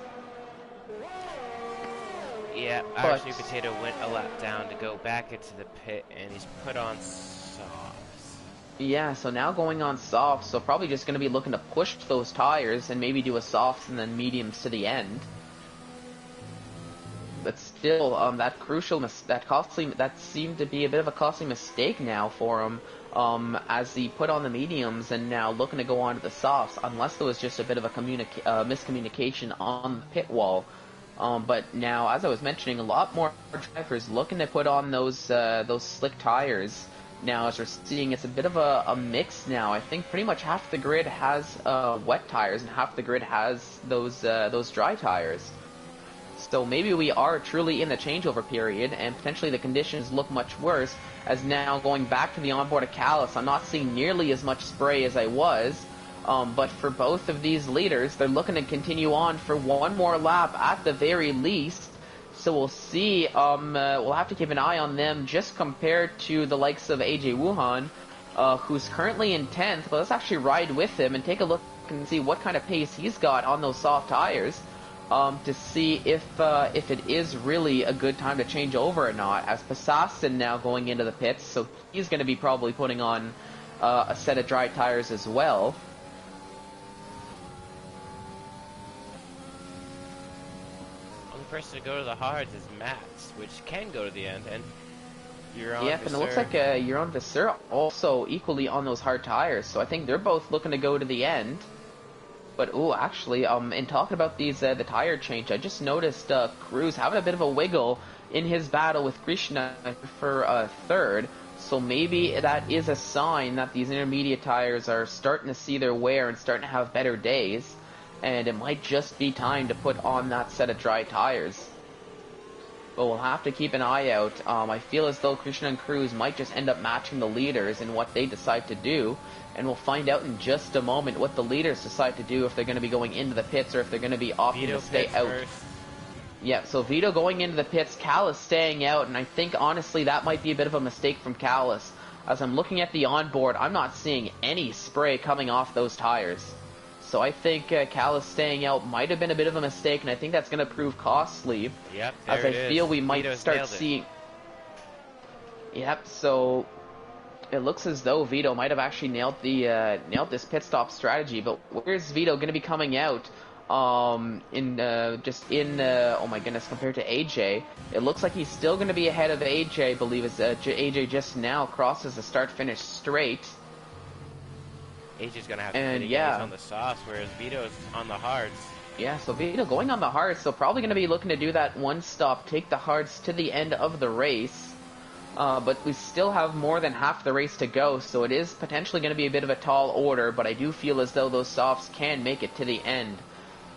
Yeah, our New Potato went a lap down to go back into the pit, and he's put on softs. Yeah, so now going on softs, so probably just going to be looking to push those tires and maybe do a softs and then mediums to the end. But still, that seemed to be a bit of a costly mistake now for him. As he put on the mediums and now looking to go on to the softs, unless there was just a bit of a miscommunication on the pit wall. But now, as I was mentioning, a lot more drivers looking to put on those slick tires. Now, as we're seeing, it's a bit of a mix now. I think pretty much half the grid has wet tires and half the grid has those dry tires. So maybe we are truly in the changeover period, and potentially the conditions look much worse, as now going back to the onboard of Callis, I'm not seeing nearly as much spray as I was, but for both of these leaders, they're looking to continue on for one more lap at the very least, so we'll see. We'll have to keep an eye on them just compared to the likes of AJ Wuhan, who's currently in 10th, but let's actually ride with him and take a look and see what kind of pace he's got on those soft tires. To see if it is really a good time to change over or not, as Passassin now going into the pits, so he's going to be probably putting on a set of dry tires as well. Only person to go to the hards is Max, which can go to the end, and Yep, and it looks like Euron Visser also equally on those hard tires, so I think they're both looking to go to the end. But ooh, actually, in talking about these the tire change, I just noticed Cruz having a bit of a wiggle in his battle with Krishna for third. So maybe that is a sign that these intermediate tires are starting to see their wear and starting to have better days, and it might just be time to put on that set of dry tires. But we'll have to keep an eye out. I feel as though Krishna and Cruz might just end up matching the leaders in what they decide to do, and we'll find out in just a moment what the leaders decide to do, if they're going to be going into the pits or if they're going to be opting to stay out. First. Yeah, so Vito going into the pits, Callis staying out, and I think honestly that might be a bit of a mistake from Callis. As I'm looking at the onboard, I'm not seeing any spray coming off those tires. So I think Callis staying out might have been a bit of a mistake, and I think that's going to prove costly. Yep, as I feel we might Vito's start seeing. Yep, so it looks as though Vito might have actually nailed this pit stop strategy. But where's Vito going to be coming out? Oh my goodness, compared to AJ, it looks like he's still going to be ahead of AJ. I believe as AJ just now crosses the start-finish straight. AJ's gonna have to on the softs, whereas Vito's on the hards. Yeah, so Vito going on the hards, so probably gonna be looking to do that one stop, take the hards to the end of the race. But we still have more than half the race to go, so it is potentially gonna be a bit of a tall order, but I do feel as though those softs can make it to the end.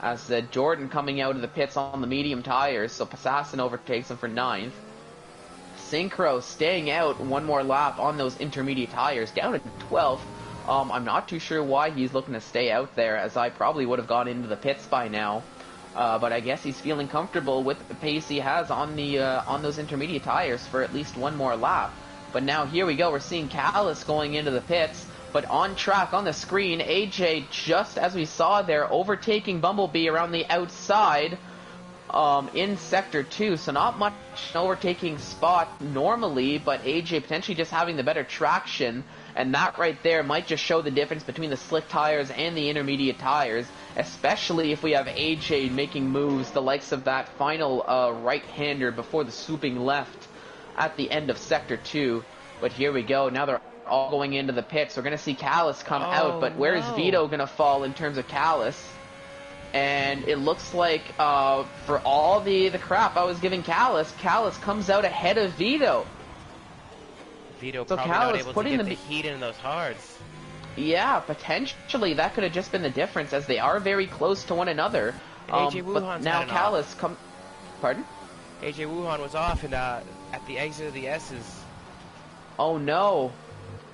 As Jordan coming out of the pits on the medium tires, so Passassin overtakes him for 9th. Synchro staying out one more lap on those intermediate tires, down to 12th. I'm not too sure why he's looking to stay out there, as I probably would have gone into the pits by now. But I guess he's feeling comfortable with the pace he has on those intermediate tires for at least one more lap. But now here we go, we're seeing Callis going into the pits, but on track on the screen, AJ, just as we saw there, overtaking Bumblebee around the outside in Sector 2, so not much overtaking spot normally, but AJ potentially just having the better traction. And that right there might just show the difference between the slick tires and the intermediate tires, especially if we have AJ making moves, the likes of that final right-hander before the swooping left at the end of Sector 2. But here we go, now they're all going into the pits. We're going to see Callis come out, but where is Vito going to fall in terms of Callis? And it looks like, for all the crap I was giving Callis, Callis comes out ahead of Vito. Vito probably not able to get the heat in those hards. Yeah, potentially that could have just been the difference, as they are very close to one another. But now Callis come. Pardon? AJ Wuhan was off at the exit of the S's. Oh no!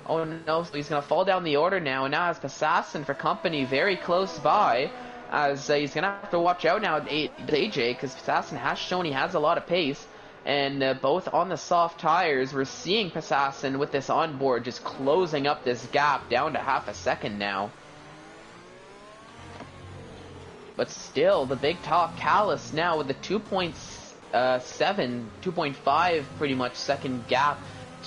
Oh no! So he's gonna fall down the order now, and now has Assassin for company very close by, as he's gonna have to watch out now at AJ, because Assassin has shown he has a lot of pace. And both on the soft tires, we're seeing Passassin with this onboard just closing up this gap down to half a second now. But still, the big top Callis now with the 2.5 pretty much second gap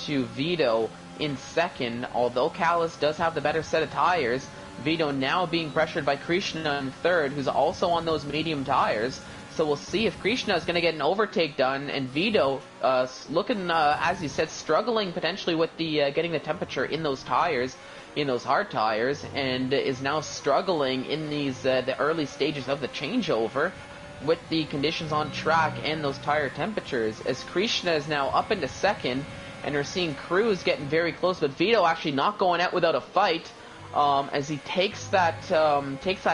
to Vito in second. Although Callis does have the better set of tires, Vito now being pressured by Krishna in third, who's also on those medium tires. So we'll see if Krishna is going to get an overtake done, and Vito looking, as you said, struggling potentially with the getting the temperature in those tires, in those hard tires, and is now struggling in these the early stages of the changeover with the conditions on track and those tire temperatures. As Krishna is now up into second, and we're seeing Cruz getting very close, but Vito actually not going out without a fight. As he takes that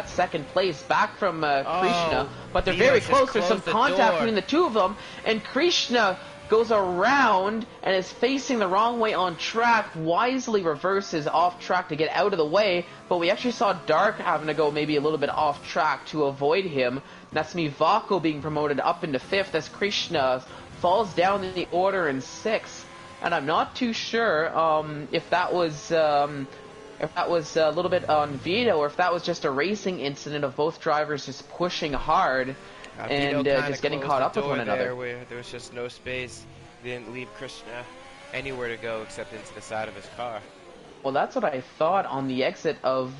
second place back from Krishna, but they're very close. There's some contact between the two of them, and Krishna goes around and is facing the wrong way on track, wisely reverses off track to get out of the way, but we actually saw Dark having to go maybe a little bit off track to avoid him. That's Mivako being promoted up into 5th as Krishna falls down in the order in 6th, and I'm not too sure if that was a little bit on Vito, or if that was just a racing incident of both drivers just pushing hard and just getting caught up with one another. Where there was just no space. They didn't leave Krishna anywhere to go except into the side of his car. Well, that's what I thought on the exit of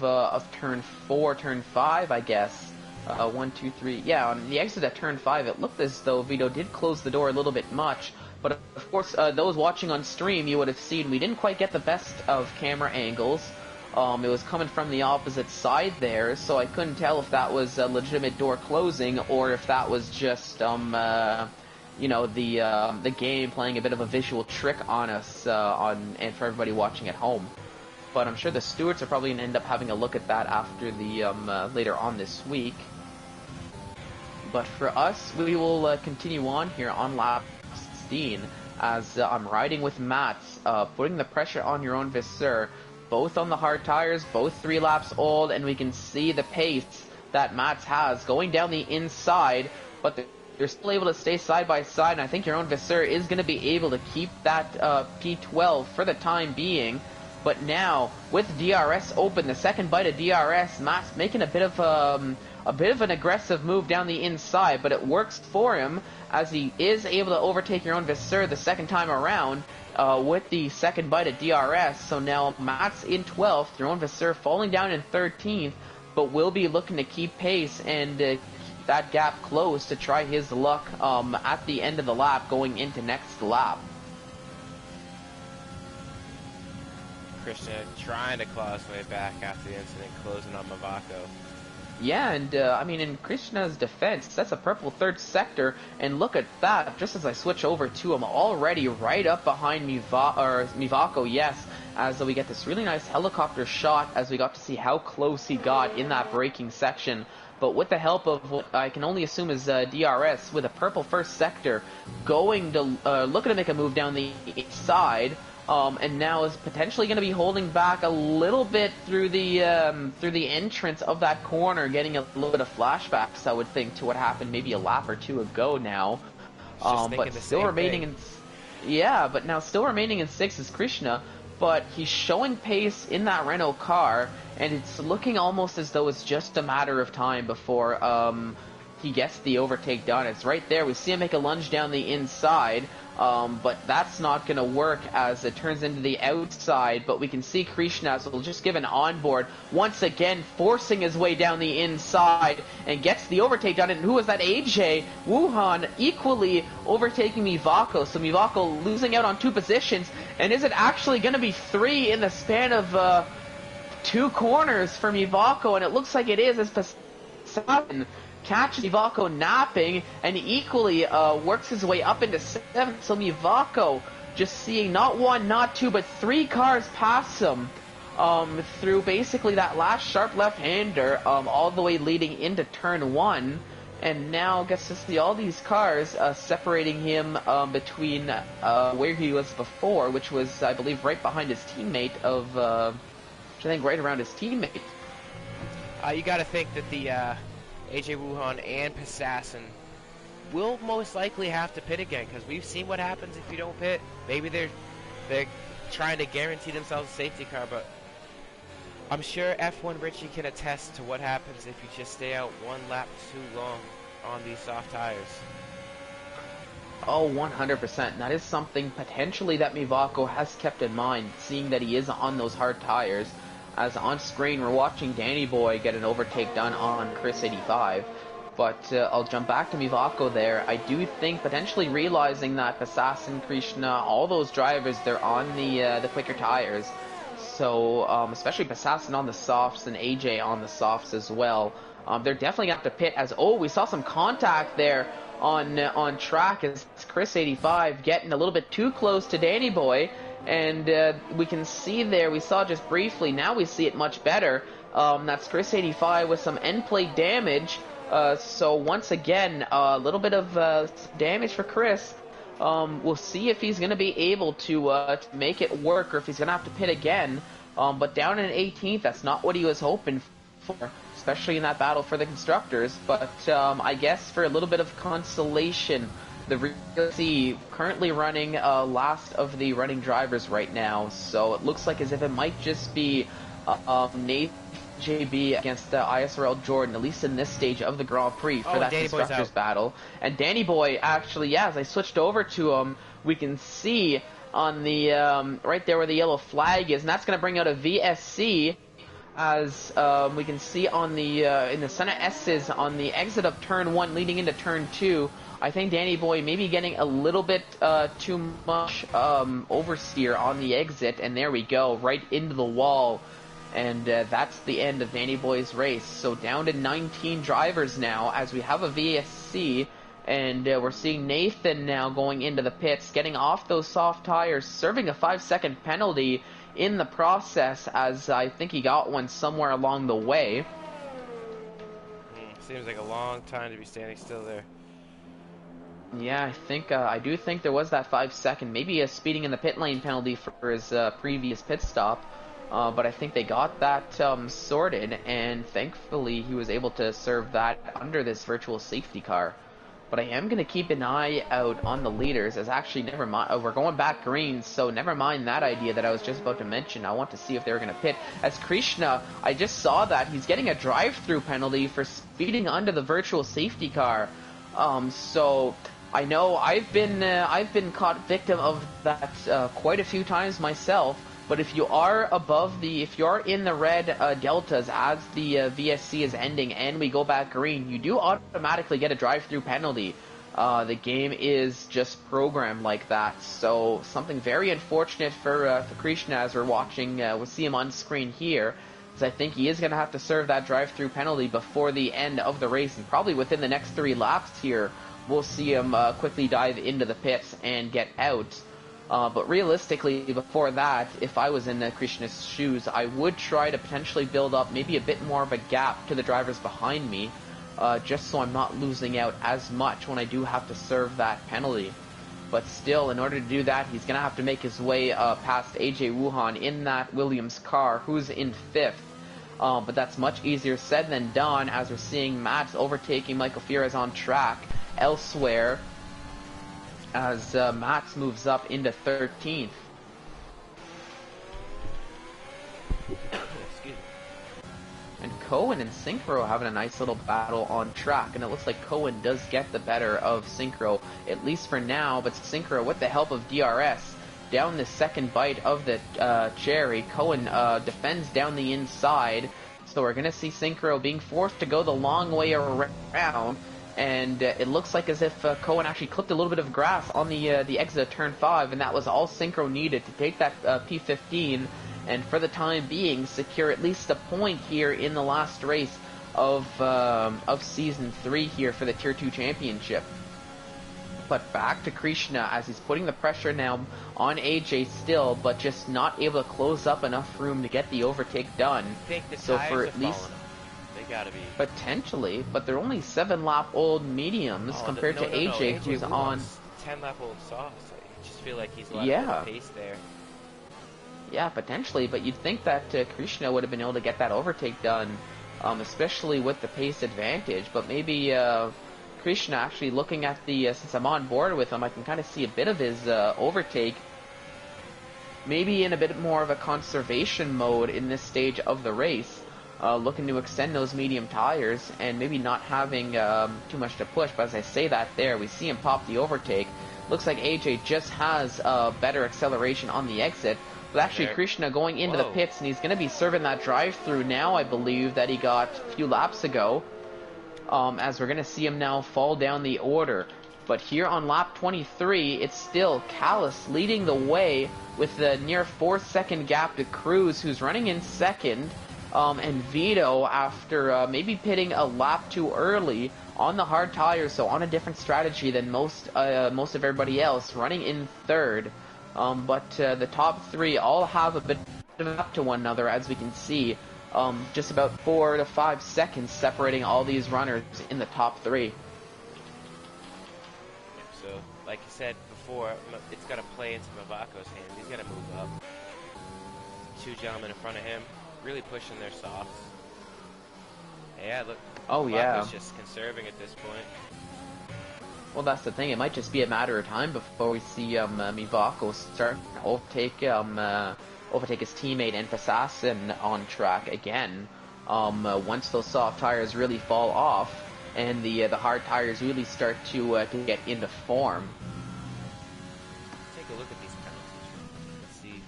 turn 4, turn 5, I guess. 1, 2, 3. Yeah, on the exit at turn 5, it looked as though Vito did close the door a little bit much. But of course, those watching on stream, you would have seen we didn't quite get the best of camera angles. It was coming from the opposite side there, so I couldn't tell if that was a legitimate door closing or if that was just you know, the game playing a bit of a visual trick on us and for everybody watching at home. But I'm sure the stewards are probably going to end up having a look at that after the later on this week. But for us, we will continue on here on lap 16 as I'm riding with Matt, putting the pressure on your own Visser, both on the hard tires, both 3 laps old, and we can see the pace that Matt has going down the inside, but they're still able to stay side by side, and I think your own Visser is going to be able to keep that P12 for the time being. But now, with DRS open, the second bite of DRS, Matt's making a bit of an aggressive move down the inside, but it works for him as he is able to overtake your own Visser the second time around with the second bite of DRS. So now Matt's in 12th, your own Visser falling down in 13th, but will be looking to keep pace and keep that gap close to try his luck at the end of the lap going into next lap. Krishna trying to claw his way back after the incident, closing on Mavako. Yeah, and I mean, in Krishna's defense, that's a purple third sector, and look at that, just as I switch over to him, already right up behind Mivako, yes, as we get this really nice helicopter shot as we got to see how close he got in that braking section. But with the help of what I can only assume is DRS, with a purple first sector, going to looking to make a move down the side, and now is potentially going to be holding back a little bit through the entrance of that corner, getting a little bit of flashbacks, I would think, to what happened maybe a lap or two ago now. But still remaining in, yeah, but now still remaining in 6th is Krishna, but he's showing pace in that Renault car, and it's looking almost as though it's just a matter of time before he gets the overtake done. It's right there. We see him make a lunge down the inside. But that's not going to work as it turns into the outside. But we can see Krishna, so we'll just give an onboard, once again forcing his way down the inside and gets the overtake done. And who was that? AJ Wuhan equally overtaking Mivako. So Mivako losing out on 2 positions. And is it actually going to be 3 in the span of 2 corners for Mivako? And it looks like it is, as Passan catches Mivako napping and equally works his way up into 7th. So Mivako just seeing not 1, not 2, but 3 cars pass him through basically that last sharp left-hander all the way leading into turn 1. And now gets to see all these cars separating him between where he was before, which was, I believe, right behind his teammate of, which I think right around his teammate. You got to think that the AJ Wuhan and Passassin will most likely have to pit again, because we've seen what happens if you don't pit. Maybe they're trying to guarantee themselves a safety car, but I'm sure F1 Richie can attest to what happens if you just stay out 1 lap too long on these soft tires. Oh, 100%. That is something potentially that Mivako has kept in mind, seeing that he is on those hard tires. As on screen, we're watching Danny Boy get an overtake done on Chris 85. But I'll jump back to Mivako there. I do think potentially realizing that Assassin, Krishna, all those drivers, they're on the quicker tires. So, especially Assassin on the softs and AJ on the softs as well. They're definitely going to have to pit as, oh, we saw some contact there on track as Chris 85 getting a little bit too close to Danny Boy. And we can see there, we saw just briefly, now we see it much better. That's Chris 85 with some end plate damage. So once again, a little bit of damage for Chris. We'll see if he's going to be able to make it work, or if he's going to have to pit again. But down in 18th, that's not what he was hoping for, especially in that battle for the constructors. But I guess for a little bit of consolation, the RC currently running last of the running drivers right now, so it looks like as if it might just be Nathan JB against ISRL Jordan, at least in this stage of the Grand Prix for that constructors battle. And Danny Boy, actually, yeah, as I switched over to him, we can see on the right there where the yellow flag is, and that's going to bring out a VSC. As we can see on the in the center S's on the exit of turn 1 leading into turn 2, I think Danny Boy may be getting a little bit too much oversteer on the exit, and there we go, right into the wall. And that's the end of Danny Boy's race. So down to 19 drivers now as we have a VSC. And we're seeing Nathan now going into the pits, getting off those soft tires, serving a 5-second penalty in the process, as I think he got one somewhere along the way. Seems like a long time to be standing still there. Yeah, I do think there was that 5-second, maybe a speeding in the pit lane penalty for his previous pit stop. But I think they got that sorted, and thankfully he was able to serve that under this virtual safety car. But I am going to keep an eye out on the leaders, as actually, never mind, we're going back green, so never mind that idea that I was just about to mention. I want to see if they were going to pit. As Krishna, I just saw that he's getting a drive-through penalty for speeding under the virtual safety car. So I know I've been caught victim of that quite a few times myself. But if you are in the red deltas as the VSC is ending and we go back green, you do automatically get a drive-through penalty. The game is just programmed like that. So something very unfortunate for Krishna as we're watching. We'll see him on screen here, because I think he is going to have to serve that drive-through penalty before the end of the race, and probably within the next 3 laps here, we'll see him quickly dive into the pits and get out. But realistically, before that, if I was in Krishna's shoes, I would try to potentially build up maybe a bit more of a gap to the drivers behind me, just so I'm not losing out as much when I do have to serve that penalty. But still, in order to do that, he's going to have to make his way past AJ Wuhan in that Williams car, who's in 5th. But that's much easier said than done, as we're seeing Max overtaking Michael Fierez on track elsewhere, as Max moves up into 13th. And Cohen and Synchro having a nice little battle on track, and it looks like Cohen does get the better of Synchro, at least for now. But Synchro, with the help of DRS, down the second bite of the cherry, Cohen defends down the inside, so we're going to see Synchro being forced to go the long way around. And it looks like as if Cohen actually clipped a little bit of grass on the exit of turn 5, and that was all Synchro needed to take that P15, and for the time being secure at least a point here in the last race of Season 3 here for the Tier 2 Championship. But back to Krishna, as he's putting the pressure now on AJ still, but just not able to close up enough room to get the overtake done. I think the so tires for have at least fallen. They gotta be. Potentially, but they're only 7-lap-old mediums compared to AJ, who's on 10-lap-old softs. I just feel like he's lost the pace there. Yeah, potentially, but you'd think that Krishna would have been able to get that overtake done, especially with the pace advantage. But maybe Krishna, actually looking at the, since I'm on board with him, I can kind of see a bit of his overtake, maybe in a bit more of a conservation mode in this stage of the race. Looking to extend those medium tires and maybe not having too much to push. But as I say that there, we see him pop the overtake. Looks like AJ just has better acceleration on the exit. But actually Krishna going into the pits, and he's going to be serving that drive-through now, I believe, that he got a few laps ago. As we're going to see him now fall down the order. But here on lap 23, it's still Callis leading the way with the near 4-second gap to Cruz, who's running in 2nd. And Vito, after maybe pitting a lap too early on the hard tires, so on a different strategy than most of everybody else, running in 3rd. But the top 3 all have a bit of a gap to one another, as we can see. Just about 4 to 5 seconds separating all these runners in the top 3. So, like you said before, it's got to play into Mavako's hands. He's got to move up. 2 gentlemen in front of him, really pushing their softs. Yeah, look. Mavako's just conserving at this point. Well, that's the thing. It might just be a matter of time before we see Mivako start to overtake his teammate and Assassin on track again. Once those soft tires really fall off and the hard tires really start to get into form. Take a look at these penalties.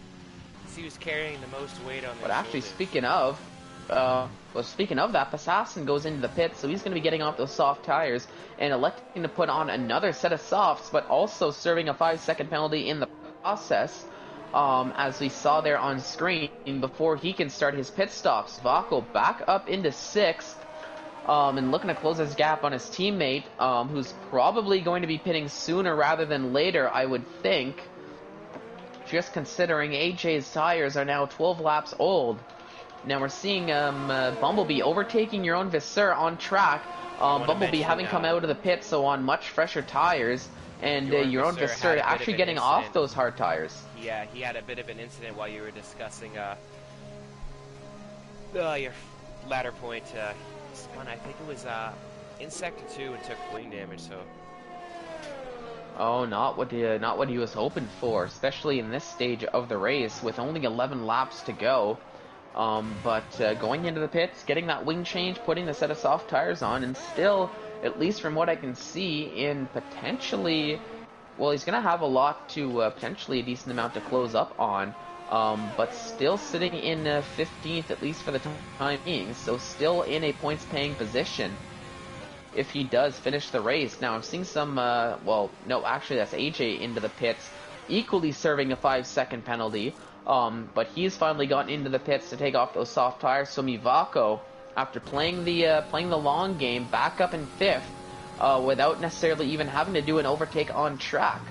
Let's see who's carrying the most weight on their But actually, shoulders. speaking of that, Assassin goes into the pit, so he's going to be getting off those soft tires and electing to put on another set of softs, but also serving a 5-second penalty in the process. as we saw there on screen, before he can start his pit stops. Vaco back up into 6th, and looking to close his gap on his teammate, who's probably going to be pitting sooner rather than later, I would think. Just considering AJ's tires are now 12 laps old. Now we're seeing Bumblebee overtaking your own Visser on track. Bumblebee having come out of the pit, so on much fresher tires, and your own Visser actually getting off those hard tires. Yeah, he had a bit of an incident while you were discussing your ladder point. Spun, I think it was in sector 2 and took wing damage. So. Oh, not what he was hoping for, especially in this stage of the race with only 11 laps to go. But going into the pits, getting that wing change, putting the set of soft tires on, and still, at least from what I can see, in potentially, well, he's going to have a lot to, potentially a decent amount to close up on, but still sitting in 15th, at least for the time being, so still in a points-paying position if he does finish the race. Now, I'm seeing some, well, no, actually, that's AJ into the pits, equally serving a 5-second penalty. But he's finally gotten into the pits to take off those soft tires. So Mivako, after playing the long game, back up in 5th, without necessarily even having to do an overtake on track,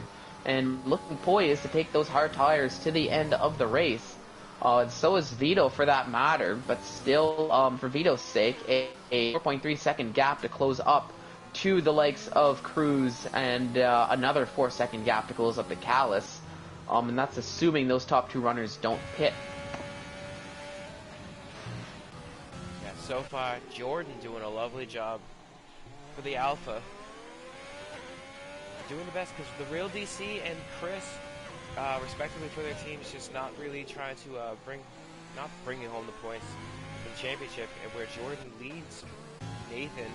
and looking poised to take those hard tires to the end of the race. And so is Vito for that matter, but still, for Vito's sake, a 4.3 second gap to close up to the likes of Cruz, and another 4-second gap to close up to Callis. And that's assuming those top 2 runners don't pit. Yeah, so far, Jordan doing a lovely job for the Alpha. Doing the best, because the real DC and Chris, respectively for their teams, just not really trying to not bringing home the points in the championship, and where Jordan leads Nathan.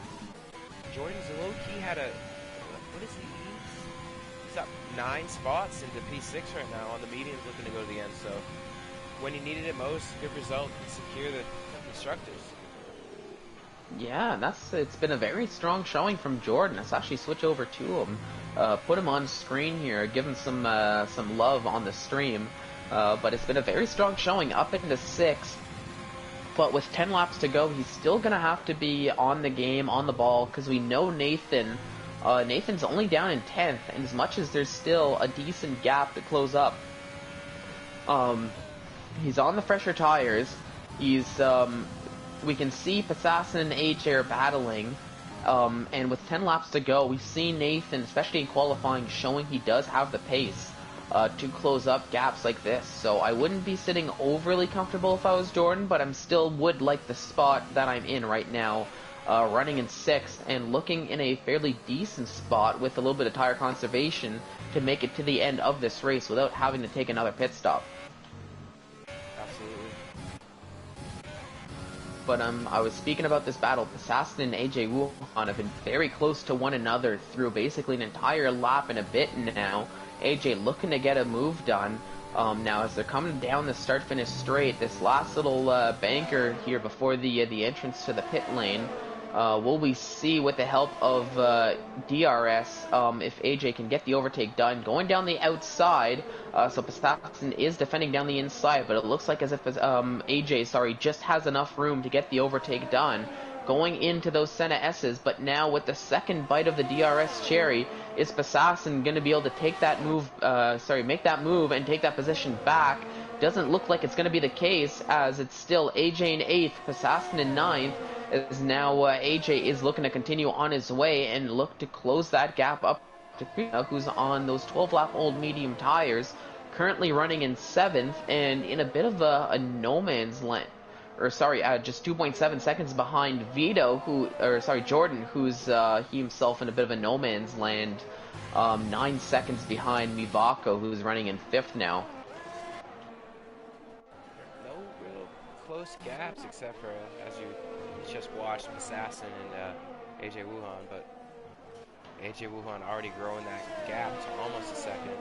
Jordan's low-key had a, what is he? He's up 9 spots into P6 right now on the mediums, looking to go to the end. So when he needed it most, good result to secure the constructors. Yeah, it's been a very strong showing from Jordan. Let's actually switch over to him, put him on screen here, give him some love on the stream. But it's been a very strong showing, up into 6th. But with 10 laps to go, he's still gonna have to be on the game, on the ball, because we know Nathan's only down in 10th, and as much as there's still a decent gap to close up, he's on the fresher tires. We can see Passassin and AJ are battling, and with 10 laps to go, we've seen Nathan, especially in qualifying, showing he does have the pace to close up gaps like this. So I wouldn't be sitting overly comfortable if I was Jordan, but I'm still would like the spot that I'm in right now. Running in 6th and looking in a fairly decent spot with a little bit of tire conservation to make it to the end of this race without having to take another pit stop. Absolutely. But I was speaking about this battle. Assassin and AJ Wuhan have been very close to one another through basically an entire lap and a bit now. AJ looking to get a move done. Now, as they're coming down the start-finish straight, this last little banker here before the entrance to the pit lane, will we see with the help of DRS if AJ can get the overtake done. Going down the outside, so Passassin is defending down the inside, but it looks like as if AJ, just has enough room to get the overtake done. Going into those Senna S's, but now with the second bite of the DRS cherry, is Passassin going to be able to take that move, make that move and take that position back? Doesn't look like it's going to be the case, as it's still AJ in 8th, Passassin in 9th, as now AJ is looking to continue on his way and look to close that gap up to Prix, who's on those 12-lap-old medium tires, currently running in 7th and in a bit of a no man's land. Just 2.7 seconds behind Jordan, who's he himself in a bit of a no man's land. 9 seconds behind Mivako, who's running in 5th now. No real close gaps, except for, as you just watched, Assassin and AJ Wuhan, but AJ Wuhan already growing that gap to almost a second.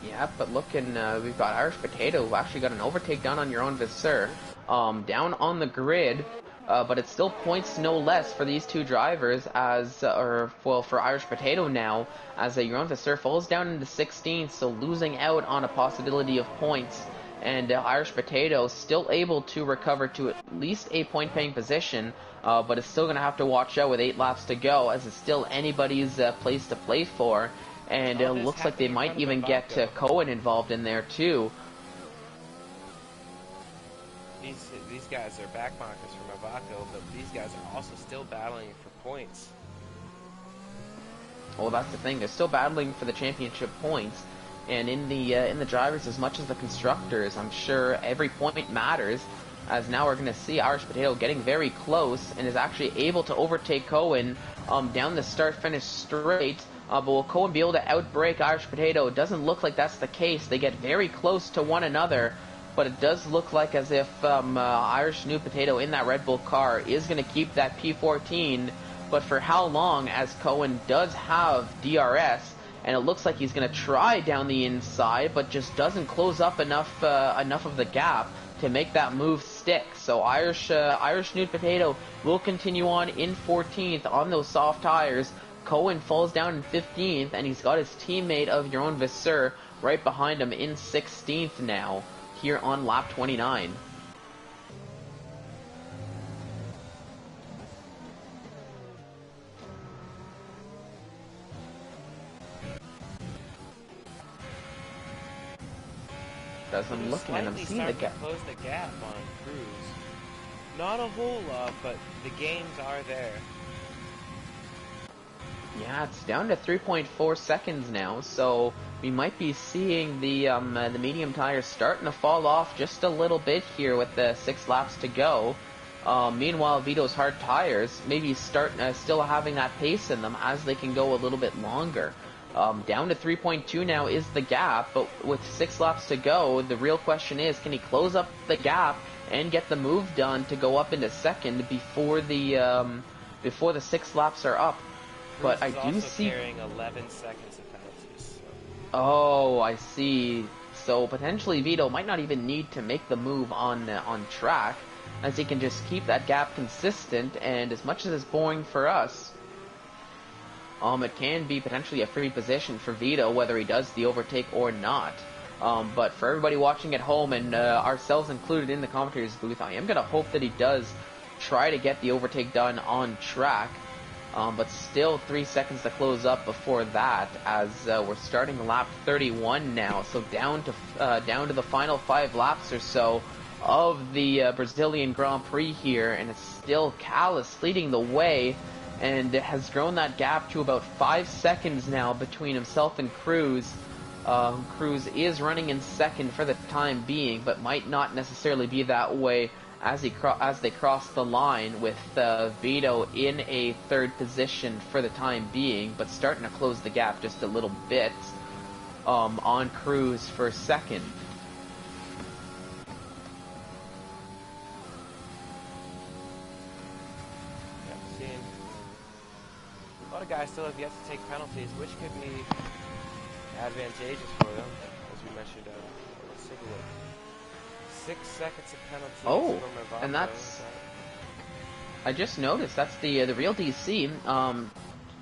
Yeah, but looking, we've got Irish Potato, who actually got an overtake done on your own Visser. Down on the grid, but it's still points no less for these two drivers as, for Irish Potato now, as Jeroen Visser falls down into 16th, so losing out on a possibility of points. And Irish Potato still able to recover to at least a point-paying position, but is still going to have to watch out with 8 laps to go, as it's still anybody's place to play for. And it looks like they might even get Cohen involved in there too. These guys are backmarkers from Avaco, but these guys are also still battling for points. Well, that's the thing. They're still battling for the championship points, and in the drivers as much as the constructors, I'm sure every point matters. As now we're going to see Irish Potato getting very close and is actually able to overtake Cohen down the start-finish straight. But will Cohen be able to outbrake Irish Potato? It doesn't look like that's the case. They get very close to one another, but it does look like as if Irish New Potato in that Red Bull car is going to keep that P14, but for how long, as Cohen does have DRS, and it looks like he's going to try down the inside, but just doesn't close up enough of the gap to make that move stick. So Irish New Potato will continue on in 14th on those soft tires. Cohen falls down in 15th, and he's got his teammate of Jeroen Visser right behind him in 16th now, here on lap 29. As I'm looking and I'm seeing the gap. Close the gap on Cruz. Not a whole lot, but the gains are there. Yeah, it's down to 3.4 seconds now, so we might be seeing the medium tires starting to fall off just a little bit here with the 6 laps to go. Meanwhile, Vito's hard tires maybe still having that pace in them as they can go a little bit longer. Down to 3.2 now is the gap, but with 6 laps to go, the real question is, can he close up the gap and get the move done to go up into second before the 6 laps are up? But I do see carrying 11 seconds of penalties. So. Oh, I see. So potentially Vito might not even need to make the move on track, as he can just keep that gap consistent. And as much as it's boring for us, it can be potentially a free position for Vito, whether he does the overtake or not. But for everybody watching at home, and ourselves included in the commentator's booth, I am going to hope that he does try to get the overtake done on track. But still 3 seconds to close up before that, as we're starting lap 31 now. So down to the final 5 laps or so of the Brazilian Grand Prix here, and it's still Callis leading the way, and it has grown that gap to about 5 seconds now between himself and Cruz. Cruz is running in second for the time being, but might not necessarily be that way as they cross the line, with Vito in a third position for the time being, but starting to close the gap just a little bit on Cruz for second. Yeah, seeing a lot of guys still have yet to take penalties, which could be advantageous for them, as we mentioned. Let's take a look. 6 seconds of penalties. Oh, and that's... I just noticed that's the real DC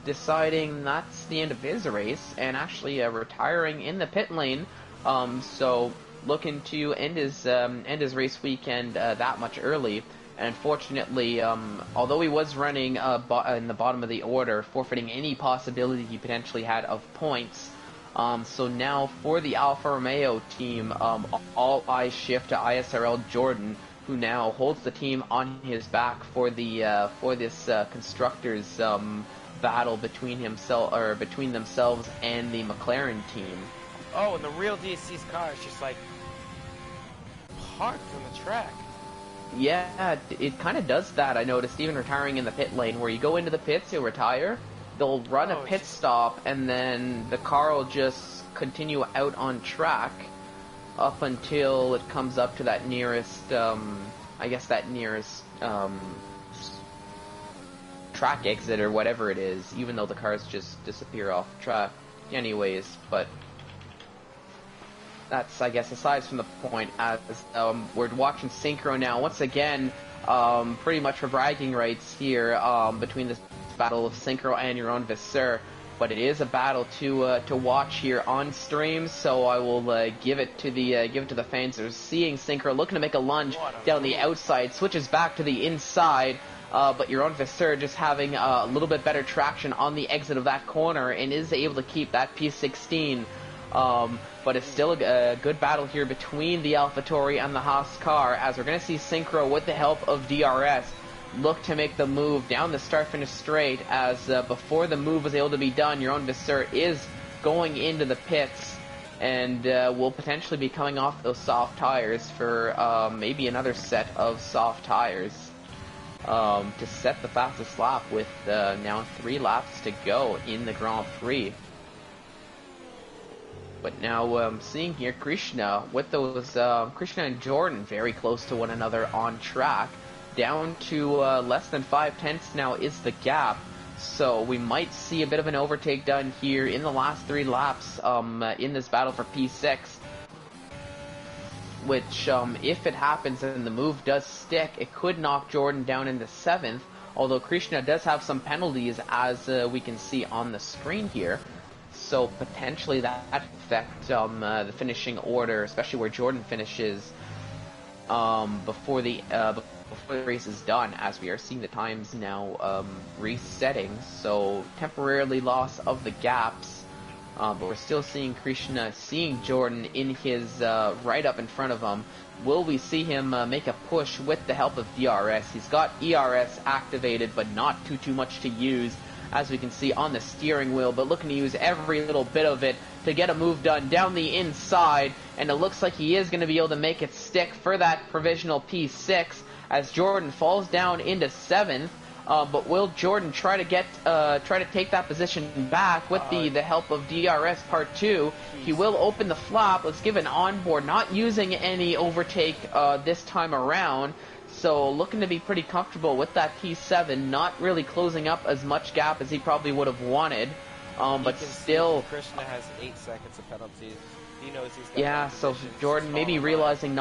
deciding that's the end of his race, and actually retiring in the pit lane. So looking to end his race weekend that much early. And unfortunately, although he was running in the bottom of the order, forfeiting any possibility he potentially had of points. So now for the Alfa Romeo team, all eyes shift to ISRL Jordan, who now holds the team on his back for this constructors battle between themselves and the McLaren team. Oh, and the real DC's car is just like parked from the track. Yeah, it kind of does that. I noticed, even retiring in the pit lane, where you go into the pits, you retire. They'll run a pit stop, and then the car will just continue out on track up until it comes up to that nearest, track exit or whatever it is, even though the cars just disappear off track anyways. But that's, I guess, aside from the point, as we're watching Synchro now. Once again, pretty much for bragging rights here between this battle of Synchro and your own Visser. But it is a battle to watch here on stream, so I will give it to the fans. They're seeing Synchro looking to make a lunge down the outside, switches back to the inside, but your own Visser just having a little bit better traction on the exit of that corner and is able to keep that P16. But it's still a good battle here between the AlphaTauri and the Haas car, as we're going to see Synchro with the help of DRS look to make the move down the start-finish straight, as before the move was able to be done, your own Visser is going into the pits and will potentially be coming off those soft tires for maybe another set of soft tires to set the fastest lap with now 3 laps to go in the Grand Prix. But now seeing here Krishna with those Krishna and Jordan very close to one another on track. Down to less than 5/10 now is the gap, so we might see a bit of an overtake done here in the last 3 laps in this battle for P6, which if it happens and the move does stick, it could knock Jordan down into 7th, although Krishna does have some penalties, as we can see on the screen here, so potentially that affect the finishing order, especially where Jordan finishes before the race is done, as we are seeing the times now resetting, so temporarily loss of the gaps, but we're still seeing Krishna seeing Jordan in his right up in front of him. Will we see him make a push with the help of DRS? He's got ERS activated, but not too much to use, as we can see on the steering wheel, but looking to use every little bit of it to get a move done down the inside, and it looks like he is going to be able to make it stick for that provisional P6, as Jordan falls down into 7th, but will Jordan try to take that position back with the help of DRS Part 2? He will open the flap. Let's give an onboard, not using any overtake this time around, so looking to be pretty comfortable with that P7, not really closing up as much gap as he probably would have wanted, but still... Krishna has 8 seconds of penalties. He knows he's got... Yeah, so Jordan maybe realizing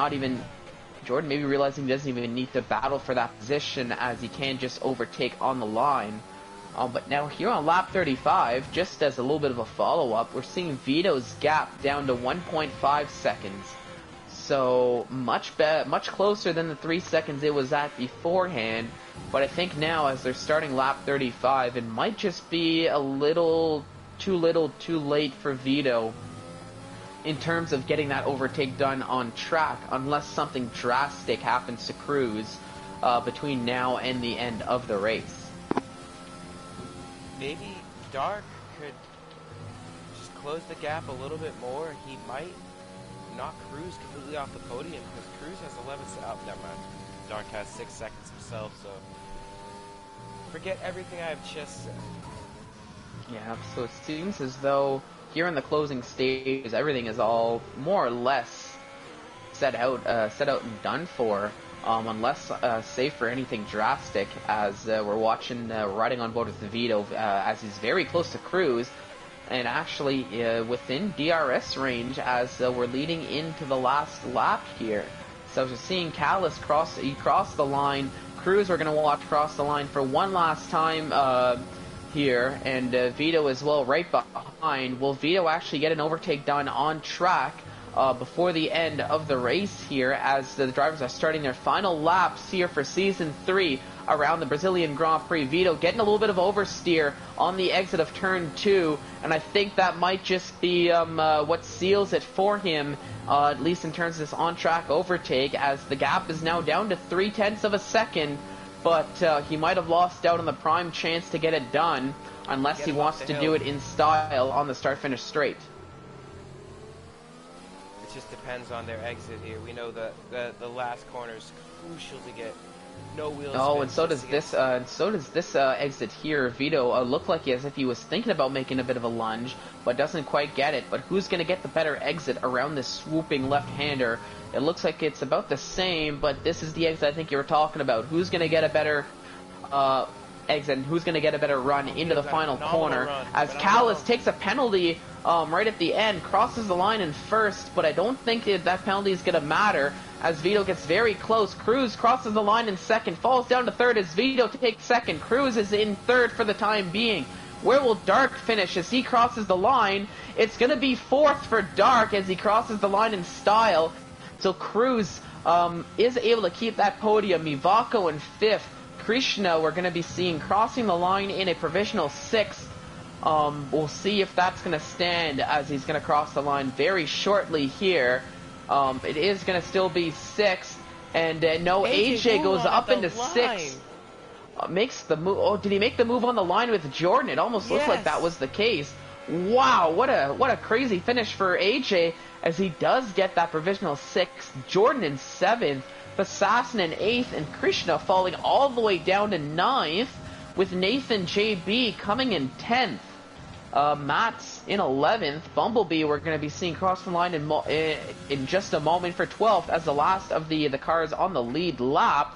Jordan maybe realizing he doesn't even need to battle for that position, as he can just overtake on the line. But now here on lap 35, just as a little bit of a follow-up, we're seeing Vito's gap down to 1.5 seconds. So much closer than the 3 seconds it was at beforehand. But I think now, as they're starting lap 35, it might just be a little too late for Vito in terms of getting that overtake done on track, unless something drastic happens to Cruz between now and the end of the race. Maybe Dark could just close the gap a little bit more. He might knock Cruz completely off the podium, because Cruz has 11 oh, never mind. Dark has 6 seconds himself, so forget everything I have just said. Yeah, so it seems as though here in the closing stages, everything is all more or less set out and done for, unless save for anything drastic, as we're watching riding on board with Vito, as he's very close to Cruz, and actually within DRS range, as we're leading into the last lap here. So we're seeing Callis cross the line. Cruz we're going to watch cross the line for one last time here, and Vito as well right behind. Will Vito actually get an overtake done on track before the end of the race here, as the drivers are starting their final laps here for Season 3 around the Brazilian Grand Prix? Vito getting a little bit of oversteer on the exit of Turn 2, and I think that might just be what seals it for him, at least in terms of this on-track overtake, as the gap is now down to 0.3 of a second, but he might have lost out on the prime chance to get it done, unless he wants to do it in style on the start-finish straight. It just depends on their exit here. We know that the last corner is crucial to get no wheels. Oh, and so does this. Exit here. Vito looked like as if he was thinking about making a bit of a lunge, but doesn't quite get it. But who's going to get the better exit around this swooping left-hander? It looks like it's about the same, but this is the exit I think you were talking about. Who's going to get a better eggs and who's going to get a better run Oh, into Vito's the got a final phenomenal corner run. as Callis Phenomenal. takes a penalty right at the end, crosses the line in first, but I don't think that penalty is going to matter as Vito gets very close. Cruz crosses the line in second, falls down to third as Vito takes second. Cruz is in third for the time being. Where will Dark finish as he crosses the line? It's going to be fourth for Dark as he crosses the line in style. So Cruz is able to keep that podium. Mivako in fifth. Krishna we're going to be seeing crossing the line in a provisional sixth. We'll see if that's going to stand as he's going to cross the line very shortly here. It is going to still be sixth. And no, AJ AJ goes Wuhan at up the into line. sixth. Makes the move. Oh, did he make the move on the line with Jordan? It almost looked like that Yes. was the case. Wow, what a crazy finish for AJ as he does get that provisional sixth. Jordan in seventh, Assassin in eighth, and Krishna falling all the way down to ninth, with Nathan JB coming in 10th. Matt's in 11th. Bumblebee we're going to be seeing cross the line in just a moment for 12th as the last of the cars on the lead lap.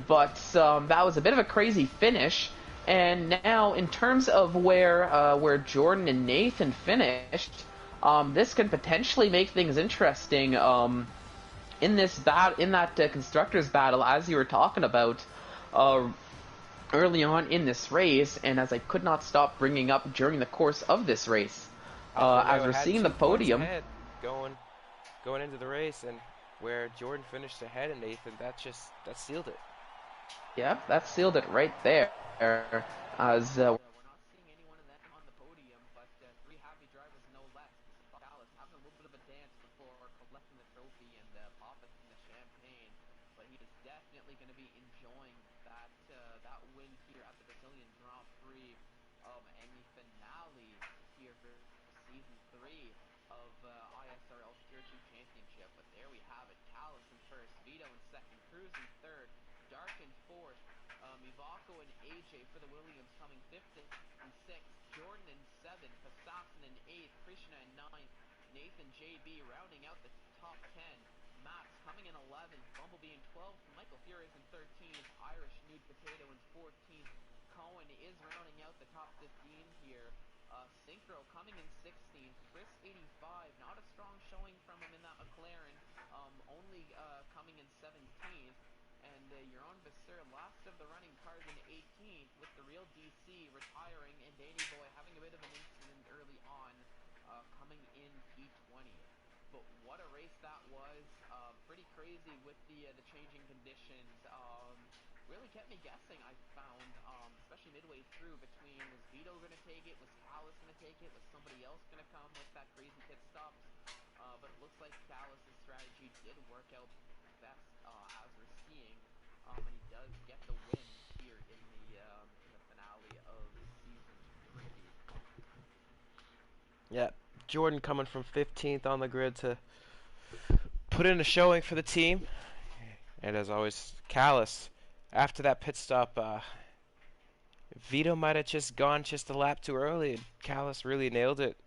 But that was a bit of a crazy finish. And now, in terms of where Jordan and Nathan finished, this could potentially make things interesting. In that constructors battle, as you were talking about early on in this race, and as I could not stop bringing up during the course of this race, Alfa as Romeo we're had seeing the 2 points podium. ahead going into the race, and where Jordan finished ahead of Nathan, that sealed it. Yep, that sealed it right there. As we're not seeing anyone of them on the podium, but three happy drivers no less. Dallas having a little bit of a dance before collecting the trophy and popping the champagne, but he is definitely going to be enjoying that win here at the Brazilian Grand Prix and the finale here for season 3 of ISRL Tier 2 Championship. But there we have it. Callis in first, Vito in second, Cruz in third, Dark in fourth, Mivako and AJ for the Williams coming fifth and sixth, Jordan in seventh, Assassin in eighth, Krishna in ninth, Nathan JB rounding out the top 10, Max coming in 11th, Bumblebee in 12th, Michael Furious in 13th, Irish Nude Potato in 14th, Cohen is rounding out the top 15 here. Synchro coming in 16th, Chris 85, not a strong showing from him in that McLaren, only coming in 17th, and your own Vasseur, last of the running cars in 18th, with the real DC retiring, and Danny Boy having a bit of an incident early on, coming in P20. But what a race that was! Pretty crazy with the changing conditions. Really kept me guessing. I found, especially midway through, between was Vito going to take it, was Callis going to take it, was somebody else going to come with that crazy pit stops? But it looks like Callis' strategy did work out best, as we're seeing, and he does get the win here in the finale of season 3. Yeah, Jordan coming from 15th on the grid to put in a showing for the team. And as always, Callis, after that pit stop, Vito might have just gone just a lap too early, and Callis really nailed it.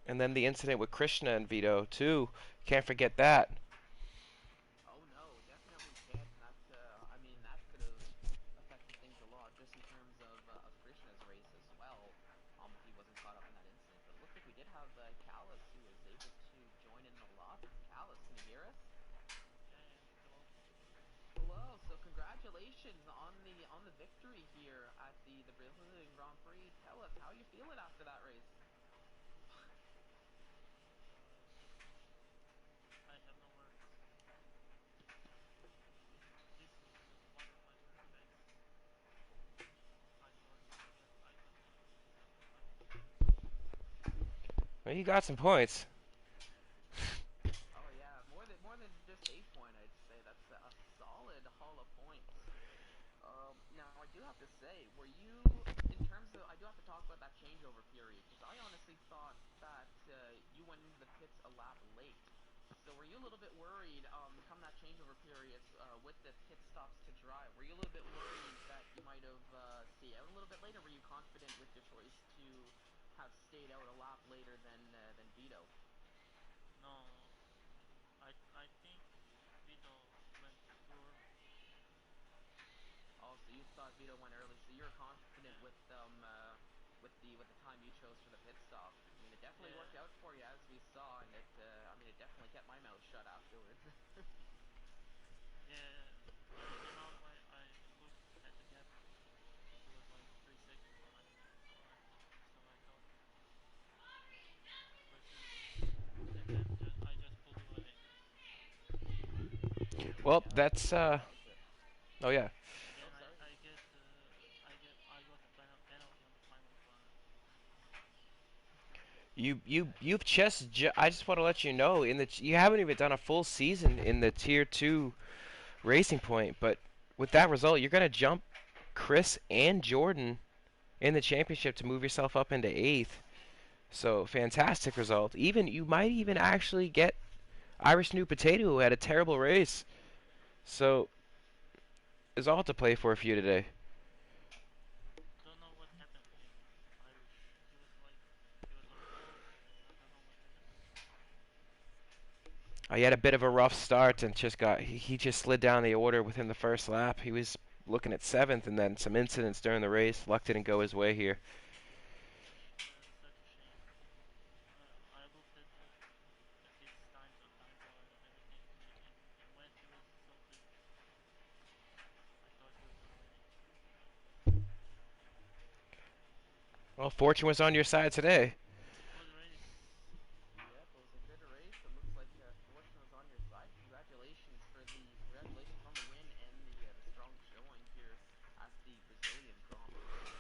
And then the incident with Krishna and Vito, too. Can't forget that. Oh no, definitely can't. That I mean, that could have affected things a lot, just in terms of Krishna's race as well. If he wasn't caught up in that incident, but it looked like we did have Callis who was able to join in the lot. Callis, can you hear us? Hello. So congratulations on the victory here at the Brazilian Grand Prix. Tell us, how you feeling after that race? Well, you got some points. Oh yeah, more than just 8 point, I'd say that's a solid haul of points. Now I do have to say, were you, in terms of, I do have to talk about that changeover period, because I honestly thought that you went into the pits a lap late. So were you a little bit worried, come that changeover period, with the pit stops to dry? Were you a little bit worried that you might have stayed out a little bit later? Were you confident with your choice to have stayed out a lap later than Vito? Oh, so you thought Vito went early, so you're confident with the time you chose for the pit stop. I mean, it definitely yeah, worked out for you as we saw, and I mean, it definitely kept my mouth shut afterwards. yeah. When I looked at the gap, it was like 3 seconds behind me. So I thought we'll see, and then I just pulled away. Well, Yeah, that's that was it. oh yeah. And Oh, then sorry. I got a penalty on the final corner. You've I just want to let you know you haven't even done a full season in the tier 2 Racing Point, but with that result, you're going to jump Chris and Jordan in the championship to move yourself up into 8th. So, fantastic result. Even you might even actually get Irish New Potato, who had a terrible race. So, it's all to play for you today. Don't know what happened in Irish. He was on pole, and I don't know what happened. He had a bit of a rough start and he just slid down the order within the first lap. He was looking at 7th, and then some incidents during the race. Luck didn't go his way here. Such a shame. I looked at his times on time trial and everything, and when he was so clean, I thought he was gonna win it. Well, fortune was on your side today. Good race. Yep, it was a good race. It looks like fortune was on your side. Congratulations on the win and the strong showing here at the Brazilian Grand Prix.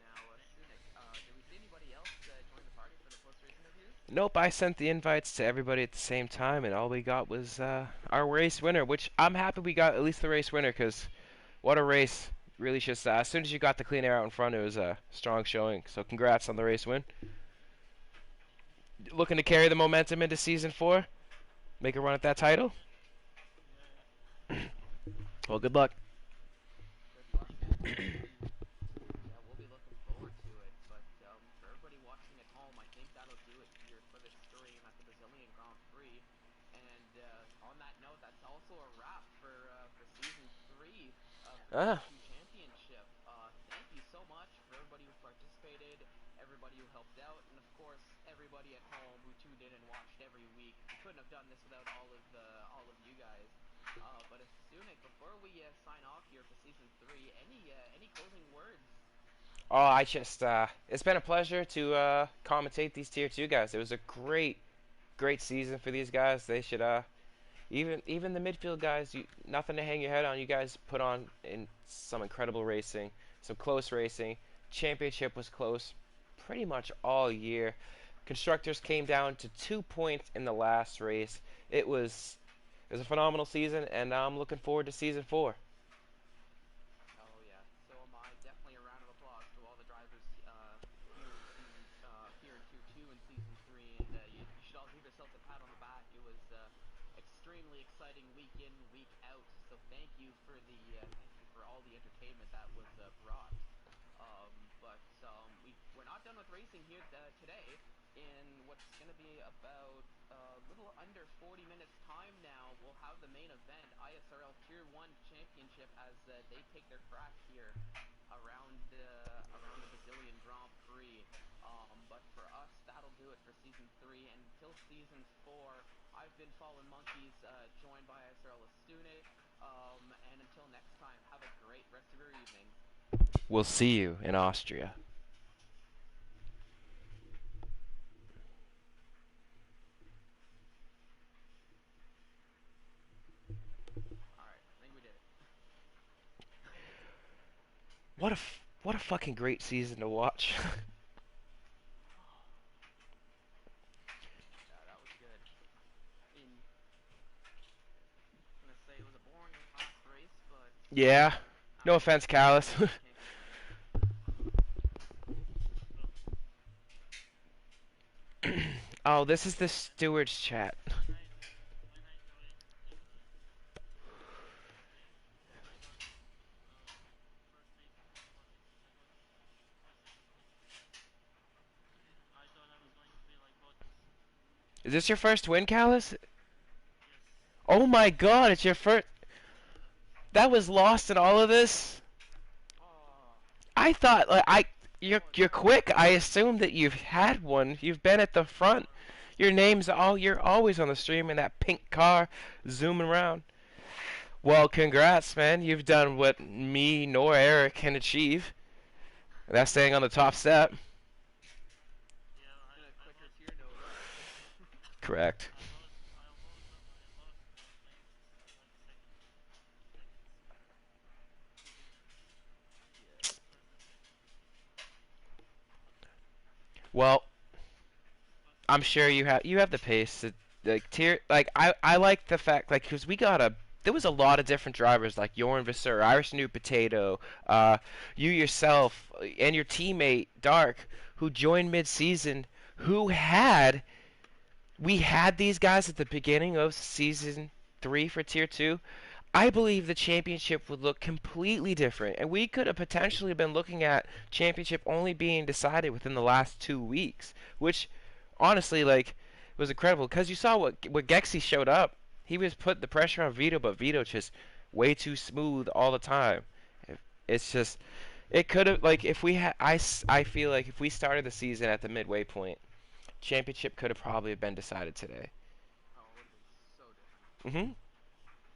Now, Sunik, did we see anybody else join the party for the post-race interviews? Nope, I sent the invites to everybody at the same time, and all we got was our race winner, which I'm happy we got at least the race winner, because what a race. Really just, as soon as you got the clean air out in front, it was a strong showing. So congrats on the race win. Looking to carry the momentum into Season 4? Make a run at that title? Yeah, yeah. Well, good luck. Good luck, and yeah, we'll be looking forward to it. But for everybody watching at home, I think that'll do it here for this stream at the Brazilian Grand Prix. And on that note, that's also a wrap for season 3 for Tier Ah, 2 Championship. Thank you so much for everybody who participated, everybody who helped out, and of course everybody at home who tuned in and watched every week. We couldn't have done this without all of you guys. But Sunik, before we sign off here for season 3, any closing words? oh, it's been a pleasure to commentate these Tier 2 guys. It was a great season for these guys. They should, even the midfield guys, nothing to hang your head on. You guys put on in some incredible racing, some close racing. Championship was close pretty much all year. Constructors came down to 2 points in the last race. It was a phenomenal season, and now I'm looking forward to season 4. Oh yeah, so am I. Definitely a round of applause to all the drivers here in Tier 2 and Season 3, and you should all give yourselves a pat on the back. It was extremely exciting week in, week out. So thank you for all the entertainment that was brought. But we're not done with racing here today. In what's going to be about a little under 40 minutes time now, we'll have the main event, ISRL Tier 1 Championship, as they take their crack here around the Brazilian Grand Prix. But for us, that'll do it for Season 3. And until Season 4, I've been Fallen Monkeys, joined by ISRL Astunik. And until next time, have a great rest of your evenings. We'll see you in Austria. Alright, I think we did it. What a fucking great season to watch. Yeah, that was good. I mean, I'm gonna say it was a boring last race, but Yeah. No after offense, that win, Callus. can't complain. Well, Oh, this is the when stewards chat. when I joined the stream, I got first place in what is it? I got my second place, and I thought I was going to be like Bottas. Is this your first win, Callus? Yes, Oh my god, it's your first. That was lost in all of this? I thought you're quick. I assumed that you've had one. You've been at the front. Your name's all. You're always on the stream in that pink car, zooming around. Well, congrats, man. You've done what me nor Eric can achieve. That's staying on the top step. Yeah, In a quicker tier note, right? Correct. I lost playing second seed, 2 winners, Yeah. first and second. Well, But I'm sure you have the pace to like tier like I like the fact like because we got a there was a lot of different drivers like Jorn Visser, Irish New Potato, you yourself and your teammate Dark who joined mid-season who had we had these guys at the beginning of season 3 for tier 2. I believe the championship would look completely different, and we could have potentially been looking at championship only being decided within the last 2 weeks, which honestly, like, was incredible. Because you saw what Gexy showed up. He was putting the pressure on Vito, but Vito just way too smooth all the time. It's just, it could have like if we had I feel like if we started the season at the midway point, championship could have probably been decided today. Oh, it would have been so different. Mhm.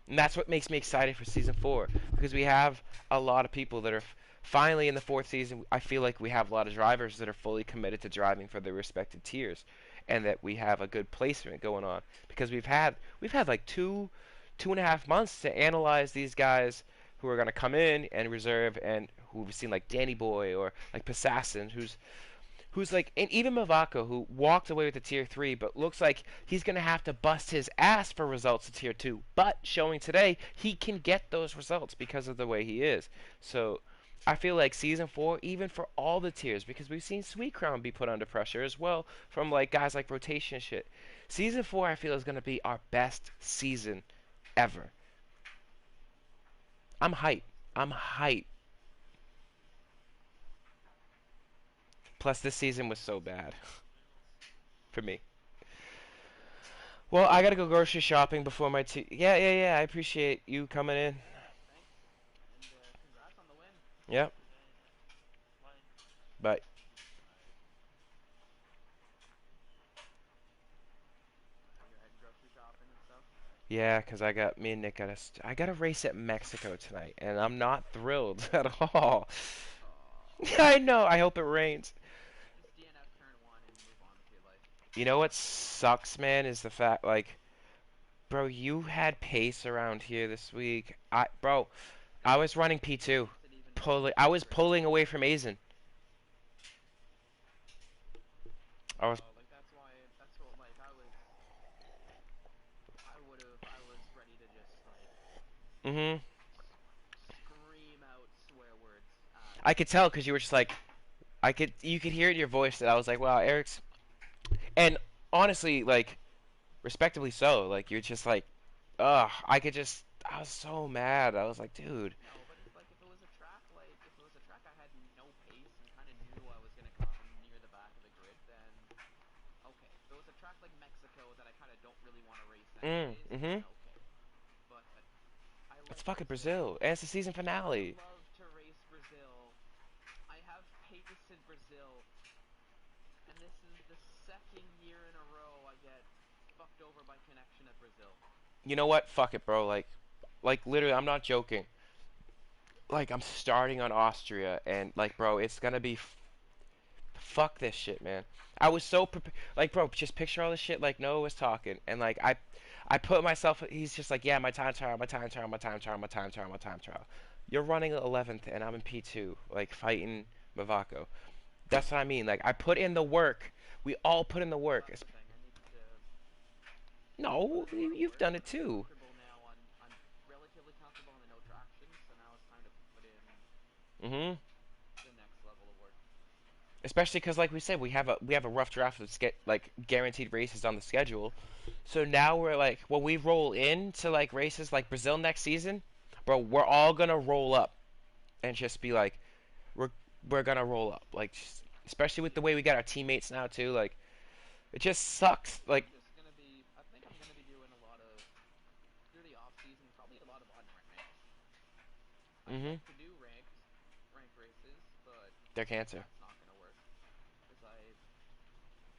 And that's what makes me excited for season 4 because we have a lot of people that are finally in the 4th season. I feel like we have a lot of drivers that are fully committed to driving for their respective tiers, and that we have a good placement going on because we've had like 2.5 months to analyze these guys who are going to come in and reserve and who we've seen like Danny Boy or like Passassin who's like, and even Mavako, who walked away with the tier 3, but looks like he's going to have to bust his ass for results to tier 2. But showing today, he can get those results because of the way he is. So I feel like season 4, even for all the tiers, because we've seen Sweet Crown be put under pressure as well from like guys like rotation and shit. Season 4, I feel, is going to be our best season ever. I'm hyped. I'm hyped. Plus, this season was so bad we will see. for me. Well, I gotta go grocery shopping before my Yeah, yeah, yeah. I appreciate you coming in. Thanks, and congrats on the win. Yep. Yeah, yeah. Bye. But Bye. You're heading grocery shopping and stuff. yeah, 'cause me and Nick I got a race at Mexico tonight, and I'm not thrilled at all. Oh, I know. I hope it rains. just DNF turn one and move on with your life. You know what sucks, man, is the fact like, bro, you had pace around here this week. I was running P2, Makes it even pulling. more I was frustrating. pulling away from Azen. I was. Like that's what like I would have I was ready to just like Mhm. scream out swear words at I could tell 'cause you were just like, you could hear it in your voice that I was like, wow, Eric's. And honestly, like, respectively so. Like, you're just like, ugh. I was so mad. I was like, dude. no, but it's like if it was a track I had no pace and kind of knew I was gonna come near the back of the grid, then okay. If it was a track like Mexico that I kind of don't really want to race anyways, then Mhm. okay. But I It's like fucking Brazil. Brazil, and it's the season I would finale. love to race Brazil. I have pace in Brazil, and this is the second year in a row I get fucked over by connection at Brazil. You know what? Fuck it, bro. Like literally, I'm not joking. Like, I'm starting on Austria, and like, bro, it's gonna be fuck this shit, man. I was so prepared. Like, bro, just picture all this shit. Like Noah was talking, and like I put myself. He's just like, yeah, my time trial, my time trial, my time trial, my time trial, my time trial. You're running 11th, and I'm in P2, like fighting Mavako. That's what I mean. Like, I put in the work. We all put in the Well, work. that's the thing. I needed to put No, in a lot of you've work, done but it I'm too. comfortable now on I'm relatively comfortable on the no traction, so now it's time to put in Mhm. the next level of work. Especially because, like we said, we have a rough draft of like guaranteed races on the schedule. So now we're like, when we roll into like races like Brazil next season, bro, we're all gonna roll up and just be like, we're we're gonna roll up. Like, especially with the way we got our teammates now too. Like, it just sucks. Like, I think I'm gonna be doing a lot of through the off season, probably a lot of unranked. I'd mhm. like to do ranked races, but They're cancer. That's not gonna work because I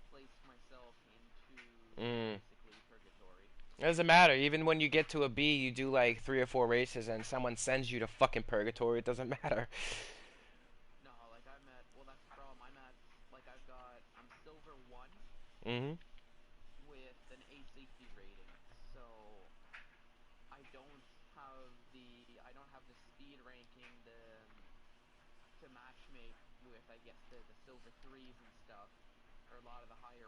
placed myself into Mm. basically purgatory. It doesn't matter. Even when you get to a B, you do like 3 or 4 races, and someone sends you to fucking purgatory. It doesn't matter. No, like I'm at. Well, that's the problem. I'm silver one Mhm. with an A safety rating, so I don't have the speed ranking to matchmake with I guess the silver threes and stuff, or a lot of the higher